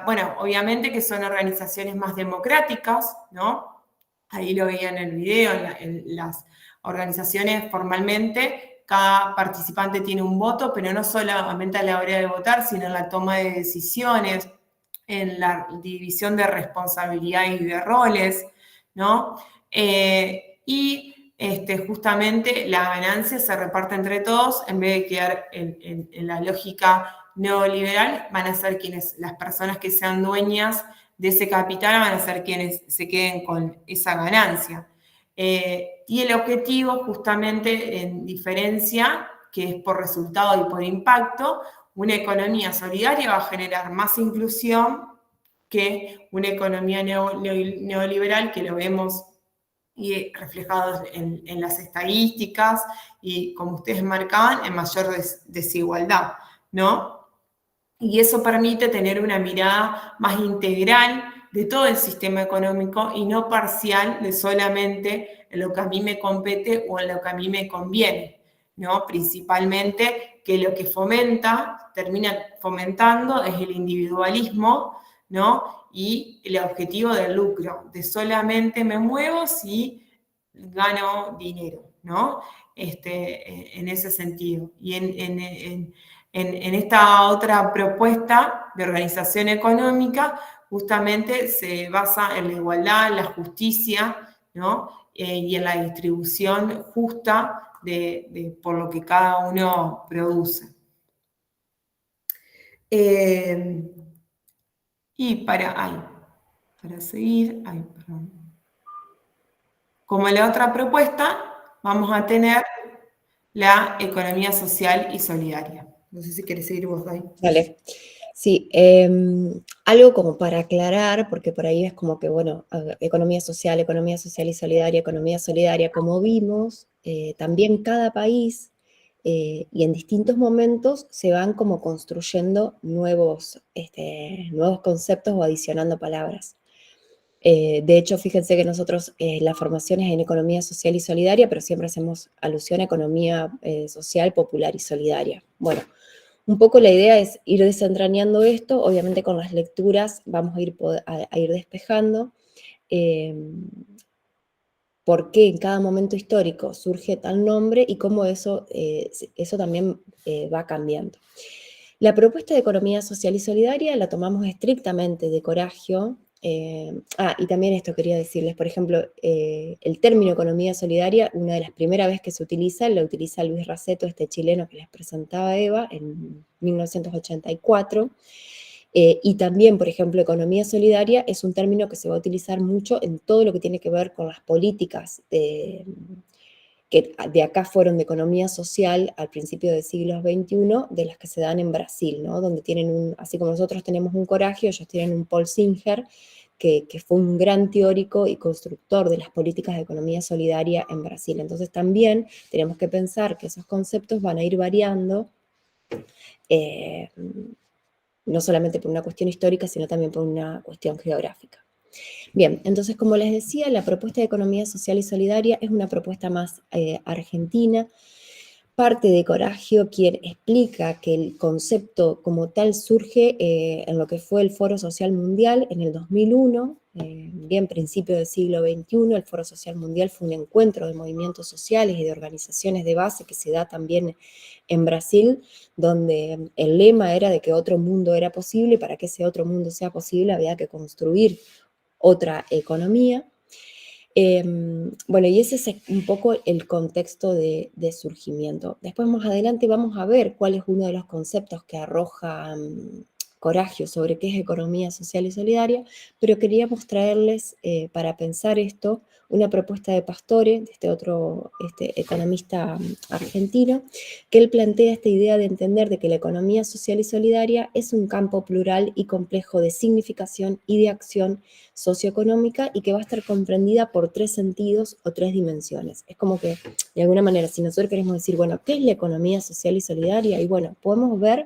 Bueno, obviamente que son organizaciones más democráticas, ¿no? Ahí lo veían en el video, en las organizaciones formalmente, cada participante tiene un voto, pero no solamente a la hora de votar, sino en la toma de decisiones, en la división de responsabilidad y de roles, ¿no? Y justamente la ganancia se reparte entre todos, en vez de quedar en la lógica neoliberal, van a ser las personas que sean dueñas de ese capital, van a ser quienes se queden con esa ganancia. Y el objetivo, justamente en diferencia, que es por resultado y por impacto, una economía solidaria va a generar más inclusión que una economía neoliberal, que lo vemos reflejado en las estadísticas y, como ustedes marcaban, en mayor desigualdad, ¿no? Y eso permite tener una mirada más integral de todo el sistema económico y no parcial de solamente en lo que a mí me compete o en lo que a mí me conviene, ¿no? Principalmente que lo que termina fomentando es el individualismo, ¿no? Y el objetivo del lucro, de solamente me muevo si gano dinero, ¿no? En ese sentido. Y en esta otra propuesta de organización económica, justamente se basa en la igualdad, en la justicia, ¿no? Y en la distribución justa por lo que cada uno produce. Y para seguir, perdón. Como la otra propuesta, vamos a tener la economía social y solidaria. No sé si querés seguir vos, Dai. Dale. Sí, algo como para aclarar, porque por ahí es como que, bueno, economía social y solidaria, como vimos, también cada país y en distintos momentos se van como construyendo nuevos conceptos o adicionando palabras. De hecho, fíjense que nosotros la formación es en economía social y solidaria, pero siempre hacemos alusión a economía social, popular y solidaria. Bueno, un poco la idea es ir desentrañando esto, obviamente con las lecturas vamos a ir despejando por qué en cada momento histórico surge tal nombre y cómo eso también va cambiando. La propuesta de economía social y solidaria la tomamos estrictamente de Coragio. Y también esto quería decirles, por ejemplo, el término economía solidaria, una de las primeras veces que se utiliza, la utiliza Luis Raceto, este chileno que les presentaba Eva, en 1984, Y también, por ejemplo, economía solidaria es un término que se va a utilizar mucho en todo lo que tiene que ver con las políticas que de acá fueron de economía social al principio del siglo XXI, de las que se dan en Brasil, ¿no? Donde tienen así como nosotros tenemos un Coragio, ellos tienen un Paul Singer, que fue un gran teórico y constructor de las políticas de economía solidaria en Brasil. Entonces también tenemos que pensar que esos conceptos van a ir variando, no solamente por una cuestión histórica, sino también por una cuestión geográfica. Bien, entonces como les decía, la propuesta de economía social y solidaria es una propuesta más argentina. Parte de Coragio, quien explica que el concepto como tal surge en lo que fue el Foro Social Mundial en el 2001, bien principio del siglo XXI. El Foro Social Mundial fue un encuentro de movimientos sociales y de organizaciones de base que se da también en Brasil, donde el lema era de que otro mundo era posible, y para que ese otro mundo sea posible había que construir otra economía. Bueno, y ese es un poco el contexto de surgimiento. Después, más adelante, vamos a ver cuál es uno de los conceptos que arroja Coragio sobre qué es economía social y solidaria, pero queríamos traerles, para pensar esto, una propuesta de Pastore, de este otro economista argentino, que él plantea esta idea de entender de que la economía social y solidaria es un campo plural y complejo de significación y de acción socioeconómica, y que va a estar comprendida por 3 sentidos o 3 dimensiones. Es como que, de alguna manera, si nosotros queremos decir, bueno, ¿qué es la economía social y solidaria? Y bueno, podemos ver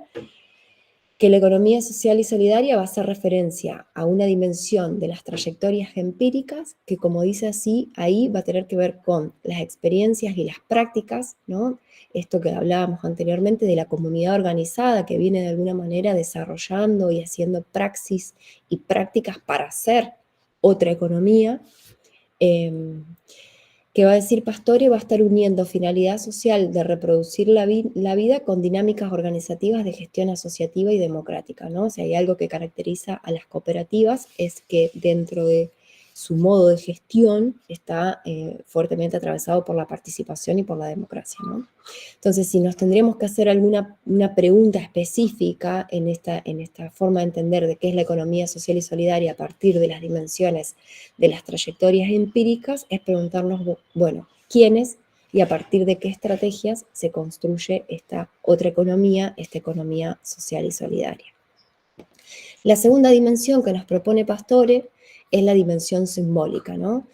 que la economía social y solidaria va a hacer referencia a una dimensión de las trayectorias empíricas que, como dice así, ahí va a tener que ver con las experiencias y las prácticas, ¿no? Esto que hablábamos anteriormente de la comunidad organizada que viene de alguna manera desarrollando y haciendo praxis y prácticas para hacer otra economía, que va a decir Pastore, va a estar uniendo finalidad social de reproducir la vida con dinámicas organizativas de gestión asociativa y democrática, ¿no? O sea, hay algo que caracteriza a las cooperativas, es que dentro de su modo de gestión está fuertemente atravesado por la participación y por la democracia, ¿no? Entonces, si nos tendríamos que hacer una pregunta específica en esta forma de entender de qué es la economía social y solidaria a partir de las dimensiones de las trayectorias empíricas, es preguntarnos, bueno, ¿quiénes y a partir de qué estrategias se construye esta otra economía, esta economía social y solidaria? La segunda dimensión que nos propone Pastore es la dimensión simbólica, ¿no?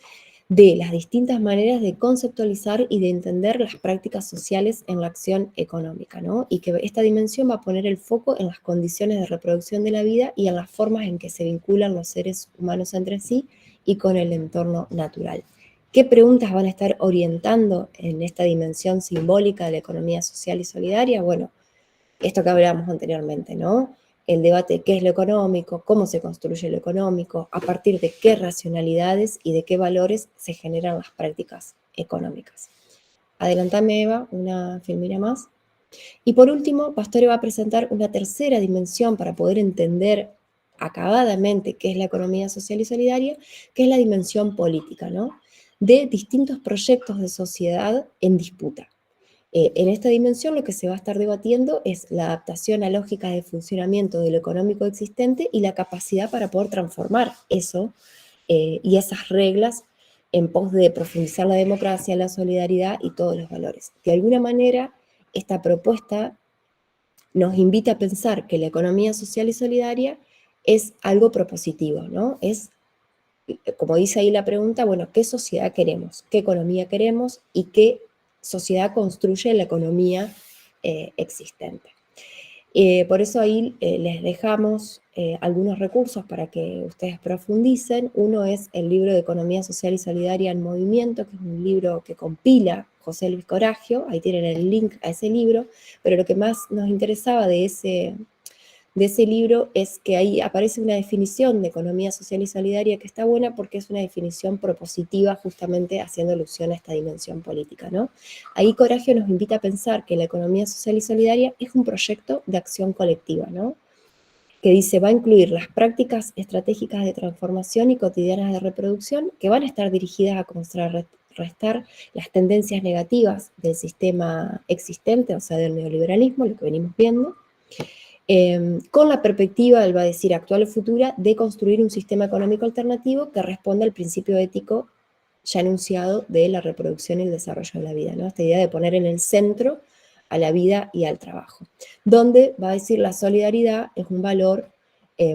De las distintas maneras de conceptualizar y de entender las prácticas sociales en la acción económica, ¿no? Y que esta dimensión va a poner el foco en las condiciones de reproducción de la vida y en las formas en que se vinculan los seres humanos entre sí y con el entorno natural. ¿Qué preguntas van a estar orientando en esta dimensión simbólica de la economía social y solidaria? Bueno, esto que hablábamos anteriormente, ¿no? El debate de qué es lo económico, cómo se construye lo económico, a partir de qué racionalidades y de qué valores se generan las prácticas económicas. Adelantame, Eva, una filmina más. Y por último, Pastore va a presentar una tercera dimensión para poder entender acabadamente qué es la economía social y solidaria, que es la dimensión política, ¿no? De distintos proyectos de sociedad en disputa. En esta dimensión lo que se va a estar debatiendo es la adaptación a lógicas de funcionamiento de lo económico existente y la capacidad para poder transformar eso y esas reglas en pos de profundizar la democracia, la solidaridad y todos los valores. De alguna manera, esta propuesta nos invita a pensar que la economía social y solidaria es algo propositivo, ¿no? Es, como dice ahí la pregunta, bueno, ¿qué sociedad queremos? ¿Qué economía queremos? ¿Y qué sociedad construye la economía existente? Por eso ahí les dejamos algunos recursos para que ustedes profundicen. Uno es el libro de Economía Social y Solidaria en Movimiento, que es un libro que compila José Luis Coragio. Ahí tienen el link a ese libro, pero lo que más nos interesaba de ese libro es que ahí aparece una definición de economía social y solidaria que está buena porque es una definición propositiva, justamente haciendo alusión a esta dimensión política, ¿no? Ahí Coragio nos invita a pensar que la economía social y solidaria es un proyecto de acción colectiva, ¿no? Que dice, va a incluir las prácticas estratégicas de transformación y cotidianas de reproducción que van a estar dirigidas a contrarrestar las tendencias negativas del sistema existente, o sea, del neoliberalismo, lo que venimos viendo. con la perspectiva, él va a decir actual o futura, de construir un sistema económico alternativo que responda al principio ético ya enunciado de la reproducción y el desarrollo de la vida, ¿no? Esta idea de poner en el centro a la vida y al trabajo, donde va a decir la solidaridad es un valor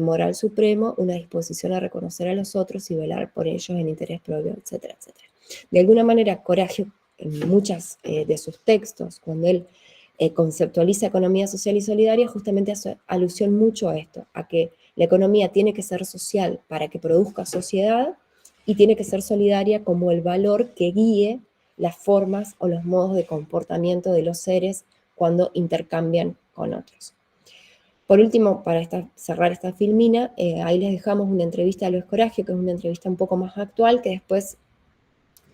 moral supremo, una disposición a reconocer a los otros y velar por ellos en interés propio, etcétera, etcétera. De alguna manera, Coraggio, en muchos de sus textos, cuando él conceptualiza economía social y solidaria, justamente hace alusión mucho a esto, a que la economía tiene que ser social para que produzca sociedad y tiene que ser solidaria como el valor que guíe las formas o los modos de comportamiento de los seres cuando intercambian con otros. Por último, para cerrar esta filmina, ahí les dejamos una entrevista a Luis Coraggio, que es una entrevista un poco más actual, que después,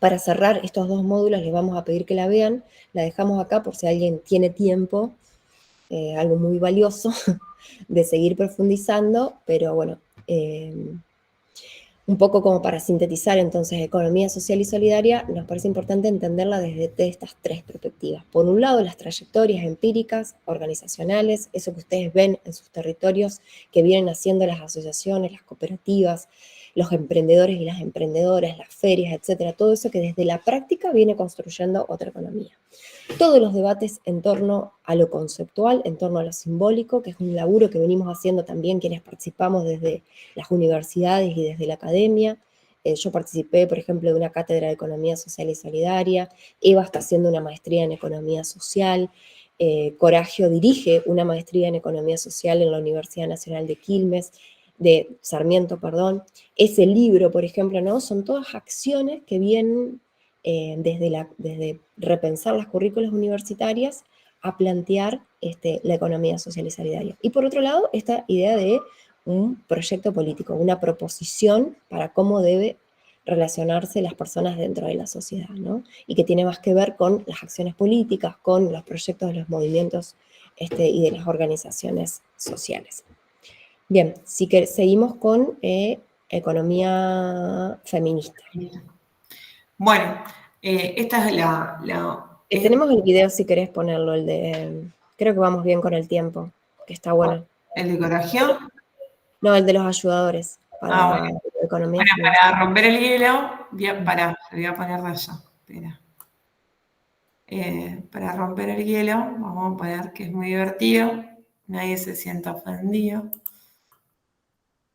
para cerrar estos 2 módulos, les vamos a pedir que la vean. La dejamos acá por si alguien tiene tiempo, algo muy valioso de seguir profundizando, pero bueno, un poco como para sintetizar entonces economía social y solidaria, nos parece importante entenderla desde estas 3 perspectivas. Por un lado, las trayectorias empíricas, organizacionales, eso que ustedes ven en sus territorios que vienen haciendo las asociaciones, las cooperativas, los emprendedores y las emprendedoras, las ferias, etcétera, todo eso que desde la práctica viene construyendo otra economía. Todos los debates en torno a lo conceptual, en torno a lo simbólico, que es un laburo que venimos haciendo también quienes participamos desde las universidades y desde la academia. Yo participé, por ejemplo, de una cátedra de Economía Social y Solidaria. Eva está haciendo una maestría en Economía Social. Coraggio dirige una maestría en Economía Social en la Universidad Nacional de Sarmiento, perdón. Ese libro, por ejemplo, ¿no? Son todas acciones que vienen desde repensar las currículas universitarias a plantear la economía social y solidaria. Y por otro lado, esta idea de un proyecto político, una proposición para cómo debe relacionarse las personas dentro de la sociedad, ¿no? Y que tiene más que ver con las acciones políticas, con los proyectos de los movimientos y de las organizaciones sociales. Bien, seguimos con economía feminista. Bueno, esta es tenemos el video si querés ponerlo, creo que vamos bien con el tiempo, que está bueno. ¿El de Coraggio? No, el de los ayudadores para bueno. economía. Para romper el hielo, le voy a poner de allá, espera. Para romper el hielo, vamos a poner que es muy divertido, nadie se sienta ofendido.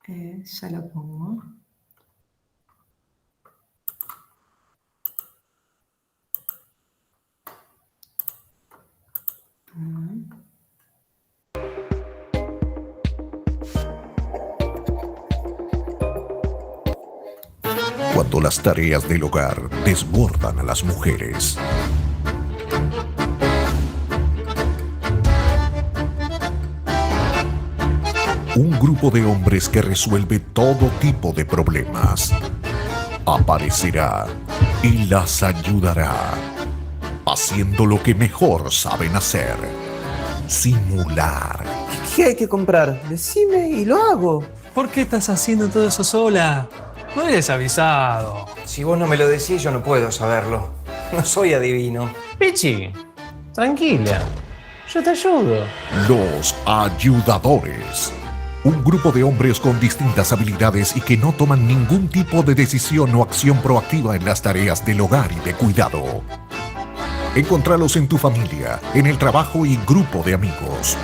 Ya lo pongo. Cuando las tareas del hogar desbordan a las mujeres. Un grupo de hombres que resuelve todo tipo de problemas aparecerá y las ayudará, haciendo lo que mejor saben hacer: simular. ¿Qué hay que comprar? Decime y lo hago. ¿Por qué estás haciendo todo eso sola? No eres avisado. Si vos no me lo decís, yo no puedo saberlo. No soy adivino. Pichi, tranquila. Yo te ayudo. Los ayudadores. Un grupo de hombres con distintas habilidades y que no toman ningún tipo de decisión o acción proactiva en las tareas del hogar y de cuidado. Encontralos en tu familia, en el trabajo y grupo de amigos.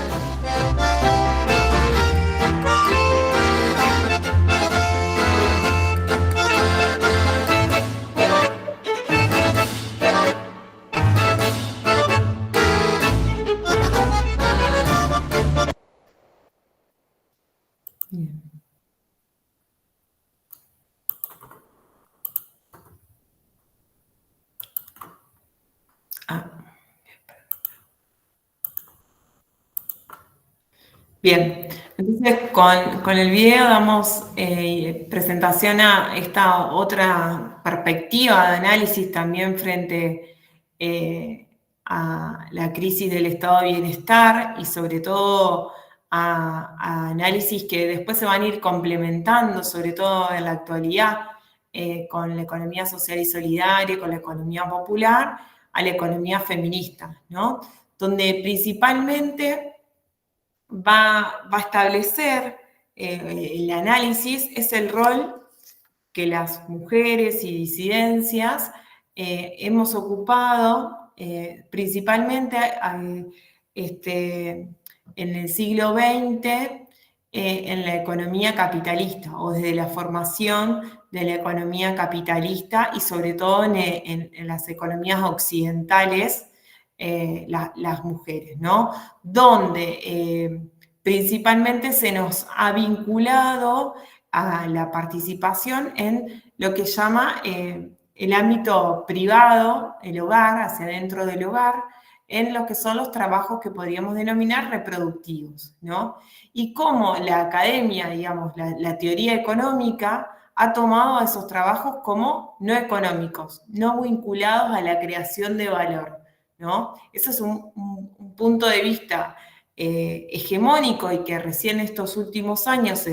Bien, entonces con el video damos presentación a esta otra perspectiva de análisis también frente a la crisis del estado de bienestar y sobre todo a análisis que después se van a ir complementando, sobre todo en la actualidad, con la economía social y solidaria, con la economía popular, a la economía feminista, ¿no? Donde principalmente va a establecer el análisis es el rol que las mujeres y disidencias hemos ocupado principalmente en el siglo XX en la economía capitalista o desde la formación de la economía capitalista y sobre todo en las economías occidentales, las mujeres, ¿no? Donde principalmente se nos ha vinculado a la participación en lo que llama el ámbito privado, el hogar, hacia dentro del hogar, en lo que son los trabajos que podríamos denominar reproductivos, ¿no? Y cómo la academia, digamos, la teoría económica ha tomado a esos trabajos como no económicos, no vinculados a la creación de valor, ¿no? Eso es un punto de vista hegemónico y que recién estos últimos años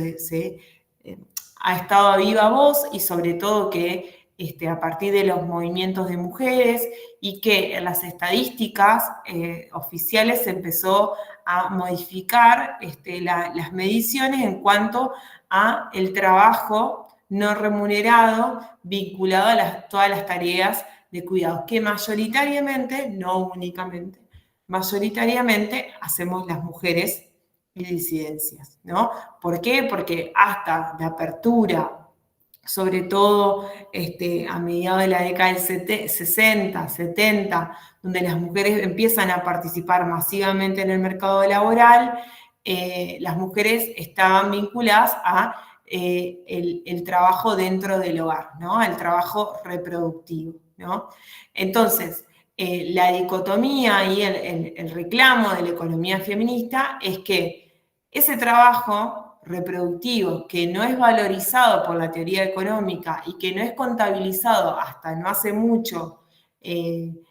ha estado a viva voz y sobre todo que a partir de los movimientos de mujeres y que en las estadísticas oficiales se empezó a modificar las mediciones en cuanto a el trabajo no remunerado vinculado a todas las tareas de cuidado, que mayoritariamente, no únicamente, mayoritariamente hacemos las mujeres y disidencias, ¿no? ¿Por qué? Porque hasta la apertura, sobre todo a mediados de la década del 60, 70, donde las mujeres empiezan a participar masivamente en el mercado laboral, las mujeres estaban vinculadas a el trabajo dentro del hogar, ¿no? Al trabajo reproductivo, ¿no? Entonces, la dicotomía y el reclamo de la economía feminista es que ese trabajo reproductivo que no es valorizado por la teoría económica y que no es contabilizado hasta no hace mucho en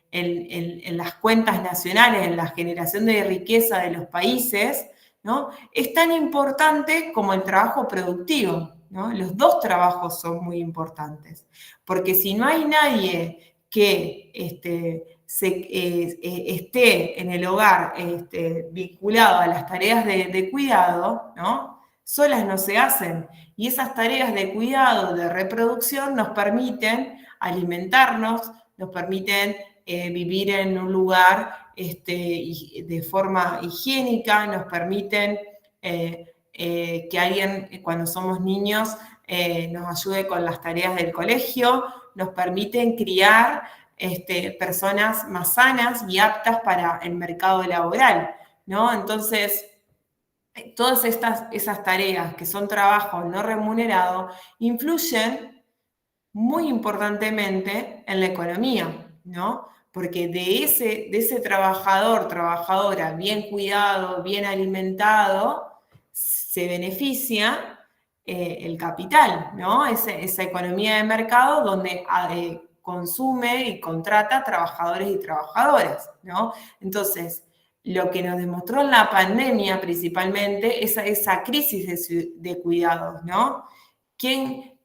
las cuentas nacionales, en la generación de riqueza de los países, ¿no? Es tan importante como el trabajo productivo, ¿no? Los dos trabajos son muy importantes, porque si no hay nadie que esté en el hogar vinculado a las tareas de cuidado, ¿no? Solas no se hacen. Y esas tareas de cuidado, de reproducción, nos permiten alimentarnos, nos permiten vivir en un lugar de forma higiénica, nos permiten que alguien, cuando somos niños, nos ayude con las tareas del colegio, nos permiten criar personas más sanas y aptas para el mercado laboral, ¿no? Entonces, todas esas tareas que son trabajo no remunerado influyen muy importantemente en la economía, ¿no? Porque de ese trabajador, trabajadora bien cuidado, bien alimentado, se beneficia el capital, ¿no? Esa economía de mercado donde consume y contrata trabajadores y trabajadoras, ¿no? Entonces, lo que nos demostró en la pandemia principalmente es esa crisis de cuidados, ¿no? ¿Quién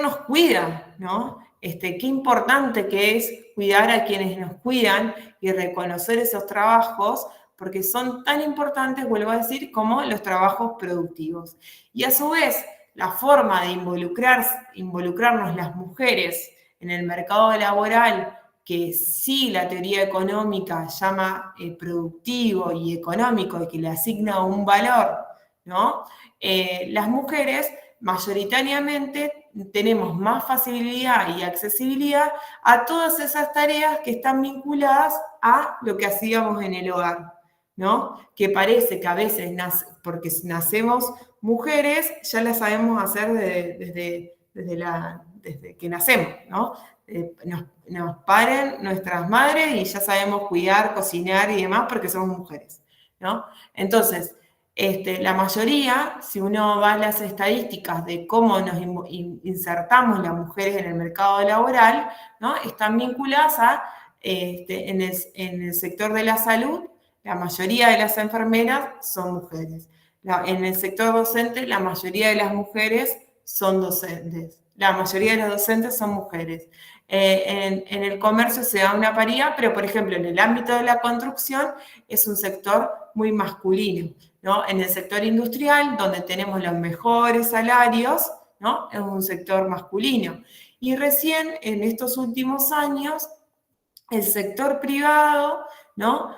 nos cuida, ¿no? Qué importante que es cuidar a quienes nos cuidan y reconocer esos trabajos, porque son tan importantes, vuelvo a decir, como los trabajos productivos. Y a su vez, la forma de involucrarnos las mujeres en el mercado laboral, que sí la teoría económica llama productivo y económico y que le asigna un valor, ¿no? Las mujeres mayoritariamente tenemos más facilidad y accesibilidad a todas esas tareas que están vinculadas a lo que hacíamos en el hogar, ¿no? Que parece que a veces, porque nacemos mujeres, ya las sabemos hacer desde que nacemos, ¿no? Nos paren nuestras madres y ya sabemos cuidar, cocinar y demás porque somos mujeres, ¿no? Entonces, la mayoría, si uno va a las estadísticas de cómo nos insertamos las mujeres en el mercado laboral, ¿no? Están vinculadas en el sector de la salud, la mayoría de las enfermeras son mujeres. En el sector docente, la mayoría de las mujeres son docentes. La mayoría de los docentes son mujeres. En el comercio se da una paridad, pero por ejemplo en el ámbito de la construcción es un sector muy masculino, ¿no? En el sector industrial, donde tenemos los mejores salarios, ¿no? Es un sector masculino. Y recién en estos últimos años, el sector privado, ¿no?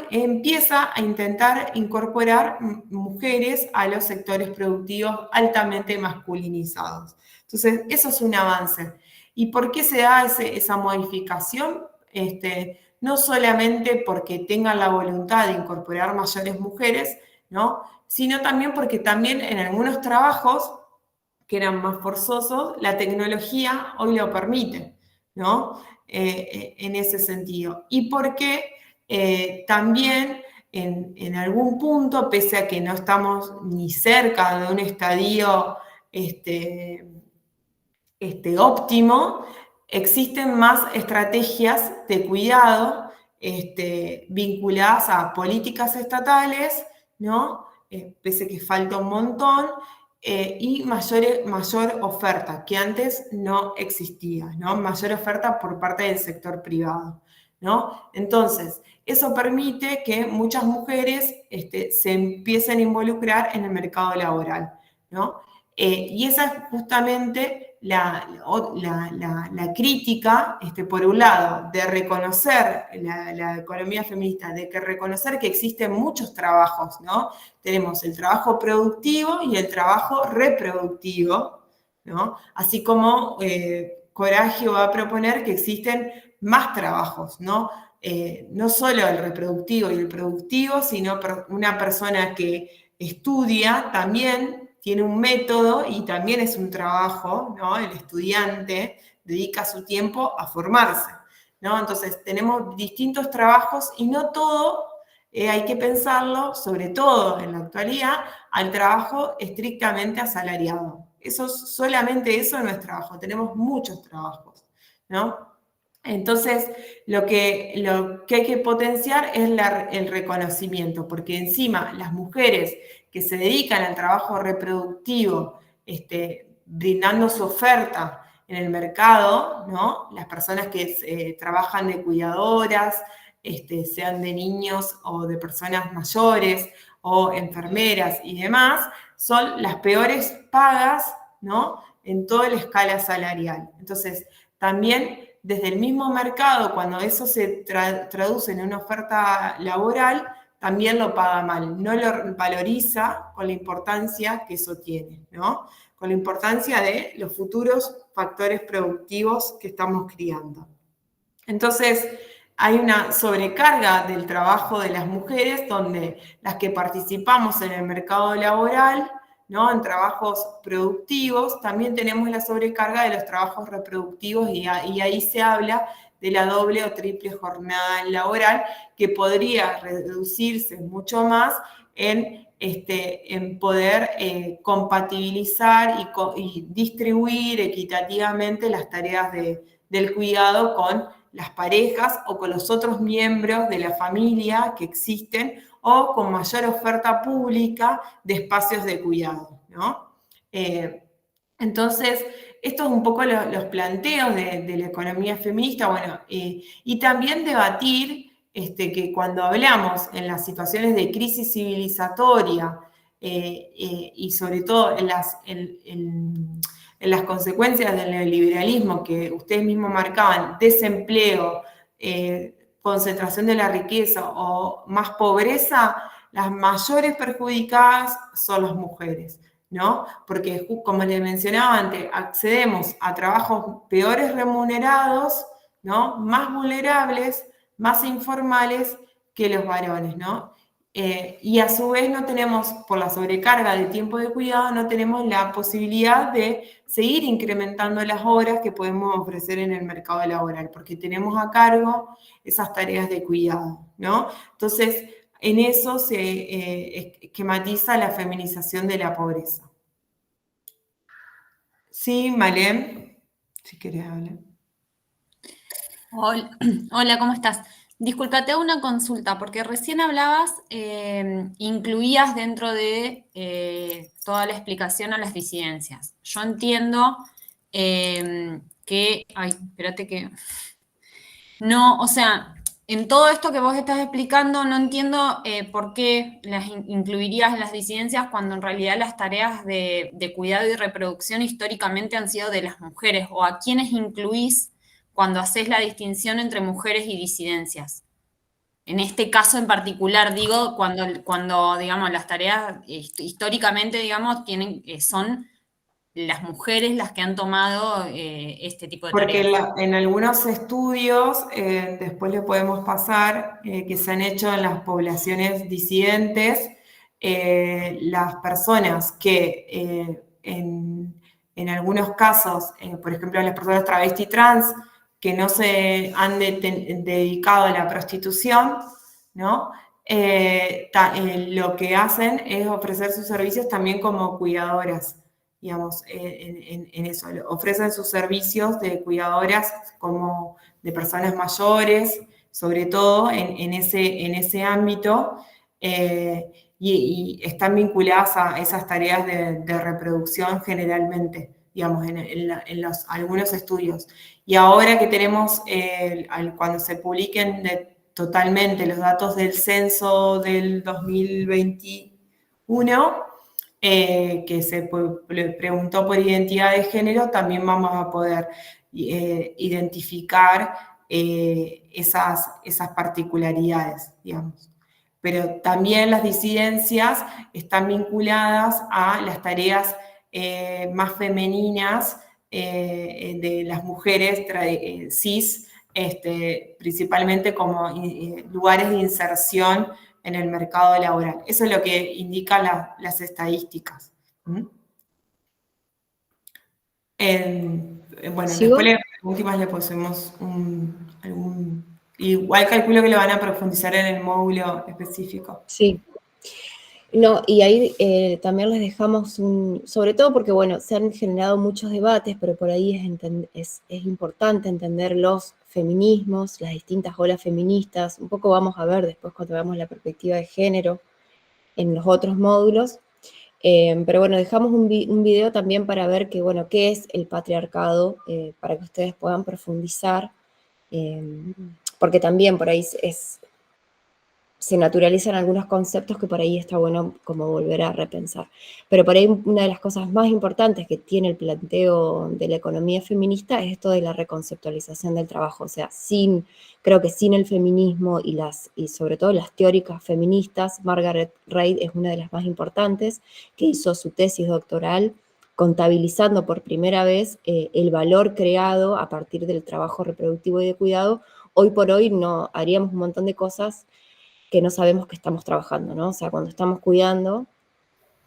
Empieza a intentar incorporar mujeres a los sectores productivos altamente masculinizados. Entonces, eso es un avance. ¿Y por qué se da esa modificación? No solamente porque tengan la voluntad de incorporar mayores mujeres, ¿no? Sino también porque también en algunos trabajos que eran más forzosos, la tecnología hoy lo permite, ¿no? En ese sentido. Y porque también en algún punto, pese a que no estamos ni cerca de un estadio óptimo, existen más estrategias de cuidado vinculadas a políticas estatales, ¿no? Pese a que falta un montón, y mayor oferta, que antes no existía, ¿no? Mayor oferta por parte del sector privado, ¿no? Entonces, eso permite que muchas mujeres se empiecen a involucrar en el mercado laboral, ¿no? Y esa es justamente la crítica, por un lado, de reconocer la economía feminista, de que reconocer que existen muchos trabajos, ¿no? Tenemos el trabajo productivo y el trabajo reproductivo, ¿no? Así como Coragio va a proponer que existen más trabajos, ¿no? No solo el reproductivo y el productivo, sino una persona que estudia también tiene un método y también es un trabajo, ¿no? El estudiante dedica su tiempo a formarse, ¿no? Entonces tenemos distintos trabajos y no todo hay que pensarlo, sobre todo en la actualidad, al trabajo estrictamente asalariado. Solamente eso no es trabajo, tenemos muchos trabajos, ¿no? Entonces, lo que hay que potenciar es el reconocimiento, porque encima las mujeres que se dedican al trabajo reproductivo, brindando su oferta en el mercado, ¿no? Las personas que trabajan de cuidadoras, sean de niños o de personas mayores o enfermeras y demás, son las peores pagas, ¿no? En toda la escala salarial. Entonces, también desde el mismo mercado, cuando eso se traduce en una oferta laboral, también lo paga mal, no lo valoriza con la importancia que eso tiene, ¿no? Con la importancia de los futuros factores productivos que estamos criando. Entonces, hay una sobrecarga del trabajo de las mujeres, donde las que participamos en el mercado laboral, ¿no? En trabajos productivos, también tenemos la sobrecarga de los trabajos reproductivos y ahí se habla de la doble o triple jornada laboral, que podría reducirse mucho más en poder compatibilizar y distribuir equitativamente las tareas del cuidado con las parejas o con los otros miembros de la familia que existen, o con mayor oferta pública de espacios de cuidado, ¿no? Entonces, estos son un poco los planteos de la economía feminista, bueno, y también debatir que cuando hablamos en las situaciones de crisis civilizatoria y sobre todo en las consecuencias del neoliberalismo que ustedes mismos marcaban, desempleo, concentración de la riqueza o más pobreza, las mayores perjudicadas son las mujeres, ¿no? Porque, como les mencionaba antes, accedemos a trabajos peores remunerados, ¿no? Más vulnerables, más informales que los varones, ¿no? Y a su vez no tenemos, por la sobrecarga de tiempo de cuidado, no tenemos la posibilidad de seguir incrementando las horas que podemos ofrecer en el mercado laboral, porque tenemos a cargo esas tareas de cuidado, ¿no? Entonces, en eso se esquematiza la feminización de la pobreza. Sí, Malem, si querés hablar. Hola, ¿cómo estás? Disculpa, te hago una consulta, porque recién hablabas, incluías dentro de toda la explicación a las disidencias. Yo entiendo que, ay, espérate que, no, o sea, en todo esto que vos estás explicando, no entiendo por qué las incluirías en las disidencias cuando en realidad las tareas de cuidado y reproducción históricamente han sido de las mujeres, o a quiénes incluís cuando haces la distinción entre mujeres y disidencias. En este caso en particular, digo, cuando digamos, las tareas históricamente, digamos, son las mujeres las que han tomado este tipo de Porque tareas. en algunos estudios, después le podemos pasar, que se han hecho en las poblaciones disidentes, las personas que en algunos casos, por ejemplo, las personas travesti trans, que no se han dedicado a la prostitución, ¿no? Lo que hacen es ofrecer sus servicios también como cuidadoras, digamos, en eso. Ofrecen sus servicios de cuidadoras como de personas mayores, sobre todo en ese ámbito, y están vinculadas a esas tareas de reproducción generalmente, digamos, en algunos estudios. Y ahora que tenemos, cuando se publiquen totalmente los datos del censo del 2021, que se preguntó por identidad de género, también vamos a poder identificar esas particularidades, digamos. Pero también las disidencias están vinculadas a las tareas más femeninas de las mujeres cis, principalmente como lugares de inserción en el mercado laboral. Eso es lo que indican las estadísticas. Bueno, ¿Sigo? después últimas le pusimos igual calculo que lo van a profundizar en el módulo específico. Sí. No, y ahí también les dejamos sobre todo porque, bueno, se han generado muchos debates, pero por ahí es importante entender los feminismos, las distintas olas feministas. Un poco vamos a ver después cuando veamos la perspectiva de género en los otros módulos. Pero bueno, dejamos un video también para ver que, bueno, qué es el patriarcado, para que ustedes puedan profundizar, porque también por ahí se naturalizan algunos conceptos que por ahí está bueno como volver a repensar. Pero por ahí una de las cosas más importantes que tiene el planteo de la economía feminista es esto de la reconceptualización del trabajo. O sea, creo que sin el feminismo y sobre todo las teóricas feministas, Margaret Reid es una de las más importantes, que hizo su tesis doctoral contabilizando por primera vez el valor creado a partir del trabajo reproductivo y de cuidado. Hoy por hoy no haríamos un montón de cosas que no sabemos que estamos trabajando, ¿no? O sea, cuando estamos cuidando,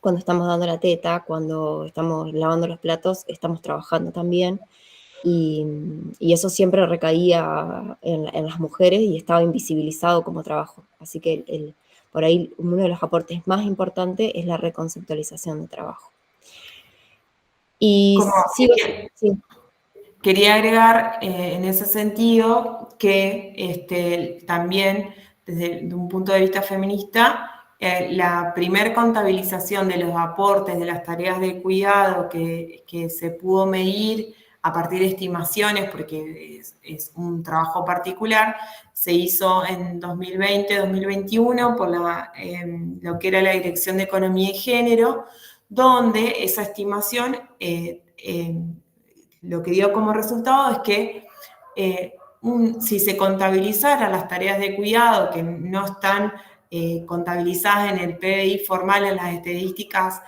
cuando estamos dando la teta, cuando estamos lavando los platos, estamos trabajando también. Y eso siempre recaía en las mujeres y estaba invisibilizado como trabajo. Así que por ahí uno de los aportes más importantes es la reconceptualización de trabajo. Y sí. Quería agregar en ese sentido que también desde un punto de vista feminista, la primer contabilización de los aportes de las tareas de cuidado que se pudo medir a partir de estimaciones, porque es un trabajo particular, se hizo en 2020-2021 por lo que era la Dirección de Economía y Género, donde esa estimación lo que dio como resultado es que si se contabilizaran las tareas de cuidado que no están contabilizadas en el PBI formal, en las estadísticas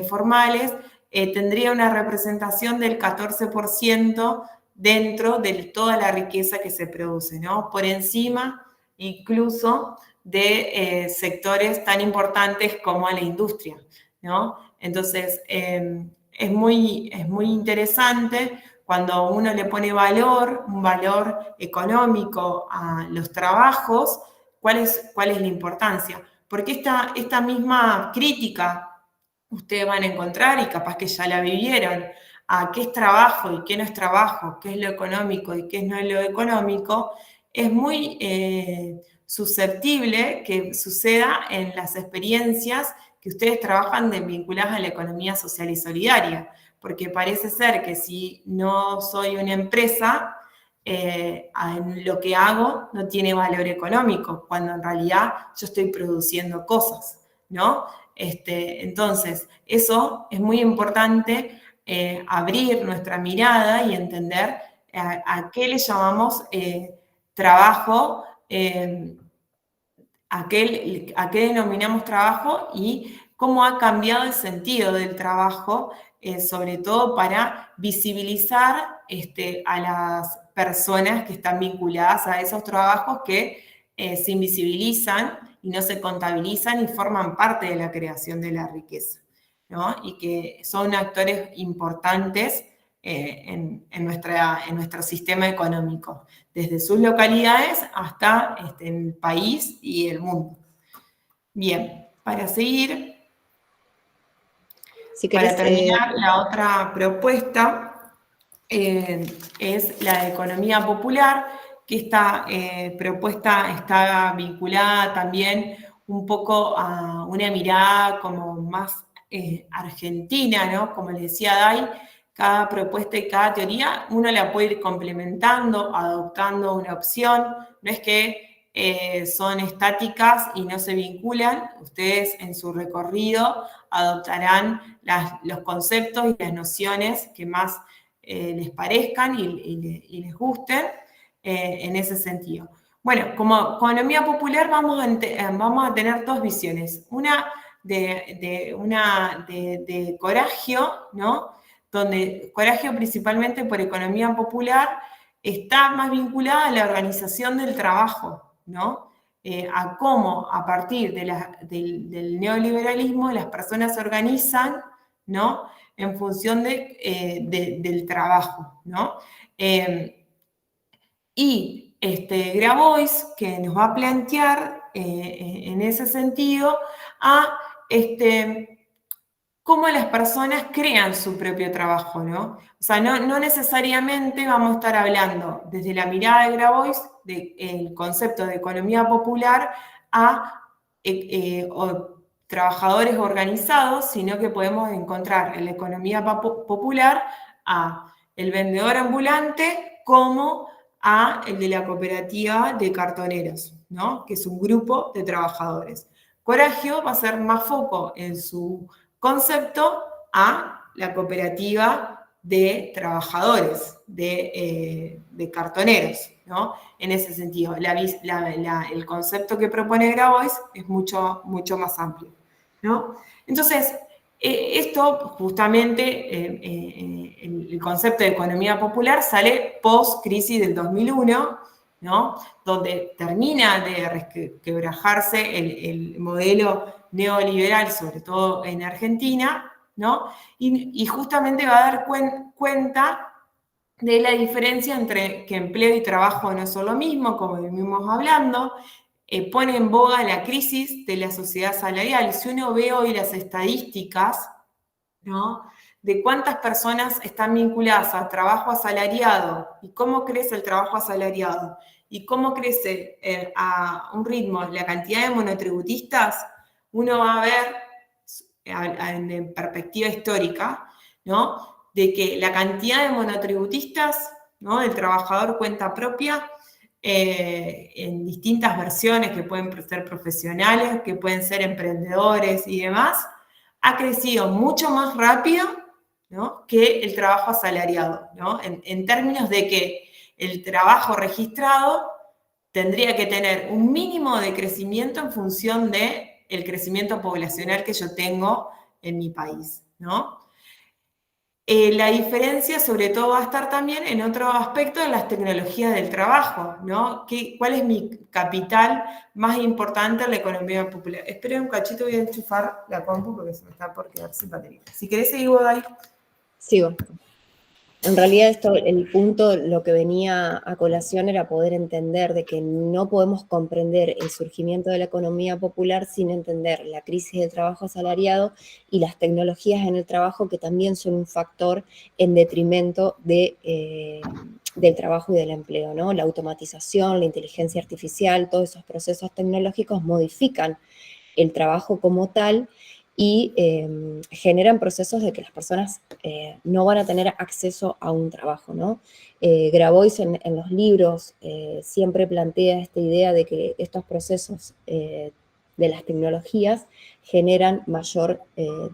formales, tendría una representación del 14% dentro de toda la riqueza que se produce, ¿no? Por encima incluso de sectores tan importantes como la industria, ¿no? Entonces, es muy interesante cuando uno le pone un valor económico a los trabajos, ¿cuál es la importancia? Porque esta misma crítica ustedes van a encontrar, y capaz que ya la vivieron, a qué es trabajo y qué no es trabajo, qué es lo económico y qué no es lo económico, es muy susceptible que suceda en las experiencias que ustedes trabajan vinculadas a la economía social y solidaria, porque parece ser que si no soy una empresa, en lo que hago no tiene valor económico, cuando en realidad yo estoy produciendo cosas, ¿no? Entonces, eso es muy importante, abrir nuestra mirada y entender a qué le llamamos trabajo, a qué denominamos trabajo y cómo ha cambiado el sentido del trabajo, sobre todo para visibilizar a las personas que están vinculadas a esos trabajos que se invisibilizan y no se contabilizan y forman parte de la creación de la riqueza, ¿no? Y que son actores importantes en nuestro sistema económico, desde sus localidades hasta el país y el mundo. Bien, para seguir, Si querés, para terminar, la otra propuesta es la de economía popular, que esta propuesta está vinculada también un poco a una mirada como más argentina, ¿no? Como le decía Day, cada propuesta y cada teoría uno la puede ir complementando, adoptando una opción, no es que son estáticas y no se vinculan, ustedes en su recorrido adoptarán los conceptos y las nociones que más les parezcan y les gusten en ese sentido. Bueno, como economía popular vamos a tener dos visiones. Una de Coragio, ¿no? Donde Coragio principalmente por economía popular está más vinculada a la organización del trabajo, ¿no? A cómo a partir del neoliberalismo las personas se organizan, ¿no? En función del trabajo, ¿no? Y Grabois, que nos va a plantear en ese sentido a cómo las personas crean su propio trabajo, ¿no? O sea, no necesariamente vamos a estar hablando desde la mirada de Grabois del concepto de economía popular a trabajadores organizados, sino que podemos encontrar en la economía popular a el vendedor ambulante como a el de la cooperativa de cartoneros, ¿no? Que es un grupo de trabajadores. Coragio va a ser más foco en su concepto a la cooperativa de trabajadores, de cartoneros, ¿no? En ese sentido, el concepto que propone Grabois es mucho, mucho más amplio, ¿no? Entonces, esto justamente, el concepto de economía popular sale post-crisis del 2001, ¿no? Donde termina de resquebrajarse el modelo neoliberal, sobre todo en Argentina, ¿no? Y justamente va a dar cuenta de la diferencia entre que empleo y trabajo no son lo mismo, como venimos hablando, pone en boga la crisis de la sociedad salarial. Si uno ve hoy las estadísticas, ¿no? De cuántas personas están vinculadas a trabajo asalariado y cómo crece el trabajo asalariado y cómo crece a un ritmo la cantidad de monotributistas, uno va a ver en perspectiva histórica, ¿no? De que la cantidad de monotributistas, ¿no? Del trabajador cuenta propia, en distintas versiones que pueden ser profesionales, que pueden ser emprendedores y demás, ha crecido mucho más rápido, ¿no? Que el trabajo asalariado, ¿no? En términos de que el trabajo registrado tendría que tener un mínimo de crecimiento en función del crecimiento poblacional que yo tengo en mi país, ¿no? La diferencia sobre todo va a estar también en otro aspecto de las tecnologías del trabajo, ¿no? ¿Cuál es mi capital más importante en la economía popular? Esperen un cachito, voy a enchufar la compu porque se me está por quedar sin batería. Si querés seguir, Day. Sigo. En realidad el punto, lo que venía a colación era poder entender de que no podemos comprender el surgimiento de la economía popular sin entender la crisis del trabajo asalariado y las tecnologías en el trabajo que también son un factor en detrimento del trabajo y del empleo, ¿no? La automatización, la inteligencia artificial, todos esos procesos tecnológicos modifican el trabajo como tal y generan procesos de que las personas no van a tener acceso a un trabajo, ¿no? Grabois en los libros siempre plantea esta idea de que estos procesos de las tecnologías generan mayor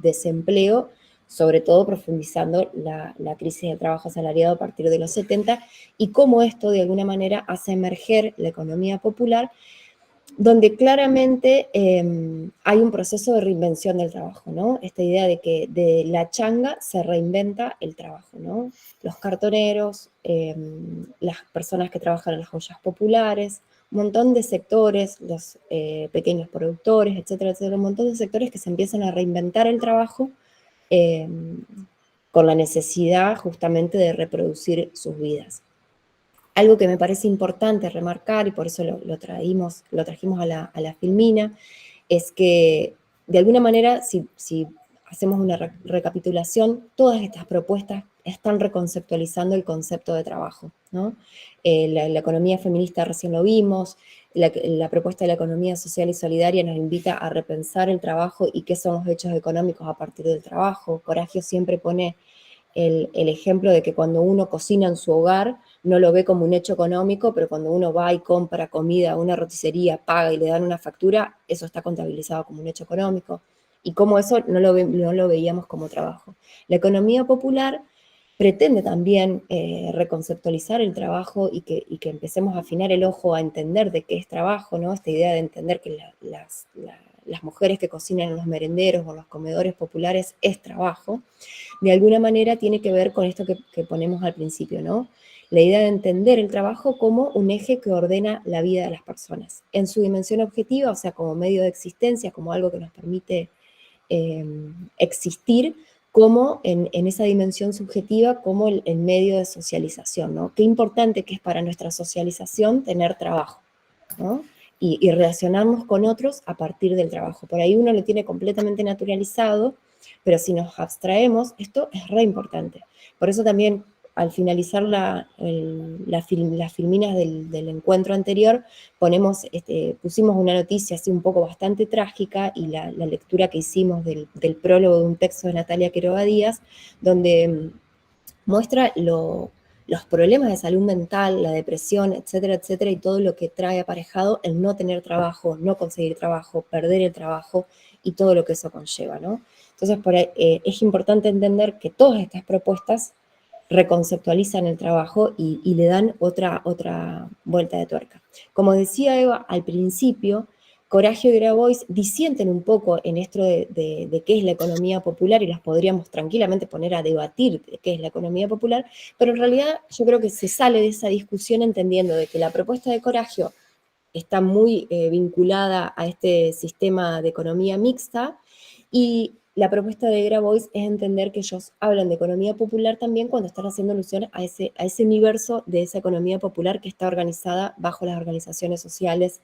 desempleo, sobre todo profundizando la crisis del trabajo asalariado a partir de los 70, y cómo esto de alguna manera hace emerger la economía popular, donde claramente hay un proceso de reinvención del trabajo, ¿no? Esta idea de que de la changa se reinventa el trabajo, ¿no? Los cartoneros, las personas que trabajan en las ollas populares, un montón de sectores, los pequeños productores, etcétera, etcétera, un montón de sectores que se empiezan a reinventar el trabajo con la necesidad justamente de reproducir sus vidas. Algo que me parece importante remarcar, y por eso lo trajimos a la Filmina, es que de alguna manera, si hacemos una recapitulación, todas estas propuestas están reconceptualizando el concepto de trabajo, ¿no? La economía feminista recién lo vimos, la propuesta de la economía social y solidaria nos invita a repensar el trabajo y qué son los hechos económicos a partir del trabajo. Coragio siempre pone el ejemplo de que cuando uno cocina en su hogar, no lo ve como un hecho económico, pero cuando uno va y compra comida a una roticería, paga y le dan una factura, eso está contabilizado como un hecho económico. Y como eso no lo veíamos como trabajo. La economía popular pretende también reconceptualizar el trabajo y que empecemos a afinar el ojo a entender de qué es trabajo, ¿no? Esta idea de entender que las mujeres que cocinan en los merenderos o en los comedores populares es trabajo, de alguna manera tiene que ver con esto que ponemos al principio, ¿no? La idea de entender el trabajo como un eje que ordena la vida de las personas, en su dimensión objetiva, o sea, como medio de existencia, como algo que nos permite existir, como en esa dimensión subjetiva, como el medio de socialización, ¿no? Qué importante que es para nuestra socialización tener trabajo, ¿no? Y relacionarnos con otros a partir del trabajo. Por ahí uno lo tiene completamente naturalizado, pero si nos abstraemos, esto es re importante. Por eso también, al finalizar las filminas del encuentro anterior, pusimos una noticia así un poco bastante trágica, y la lectura que hicimos del prólogo de un texto de Natalia Quiroga Díaz, donde muestra los problemas de salud mental, la depresión, etcétera, etcétera, y todo lo que trae aparejado el no tener trabajo, no conseguir trabajo, perder el trabajo y todo lo que eso conlleva, ¿no? Entonces, es importante entender que todas estas propuestas reconceptualizan el trabajo y le dan otra vuelta de tuerca. Como decía Eva al principio, Coragio y Grabois disienten un poco en esto de qué es la economía popular, y las podríamos tranquilamente poner a debatir de qué es la economía popular, pero en realidad yo creo que se sale de esa discusión entendiendo de que la propuesta de Coragio está muy vinculada a este sistema de economía mixta, y la propuesta de Grabois es entender que ellos hablan de economía popular también cuando están haciendo alusión a ese universo de esa economía popular que está organizada bajo las organizaciones sociales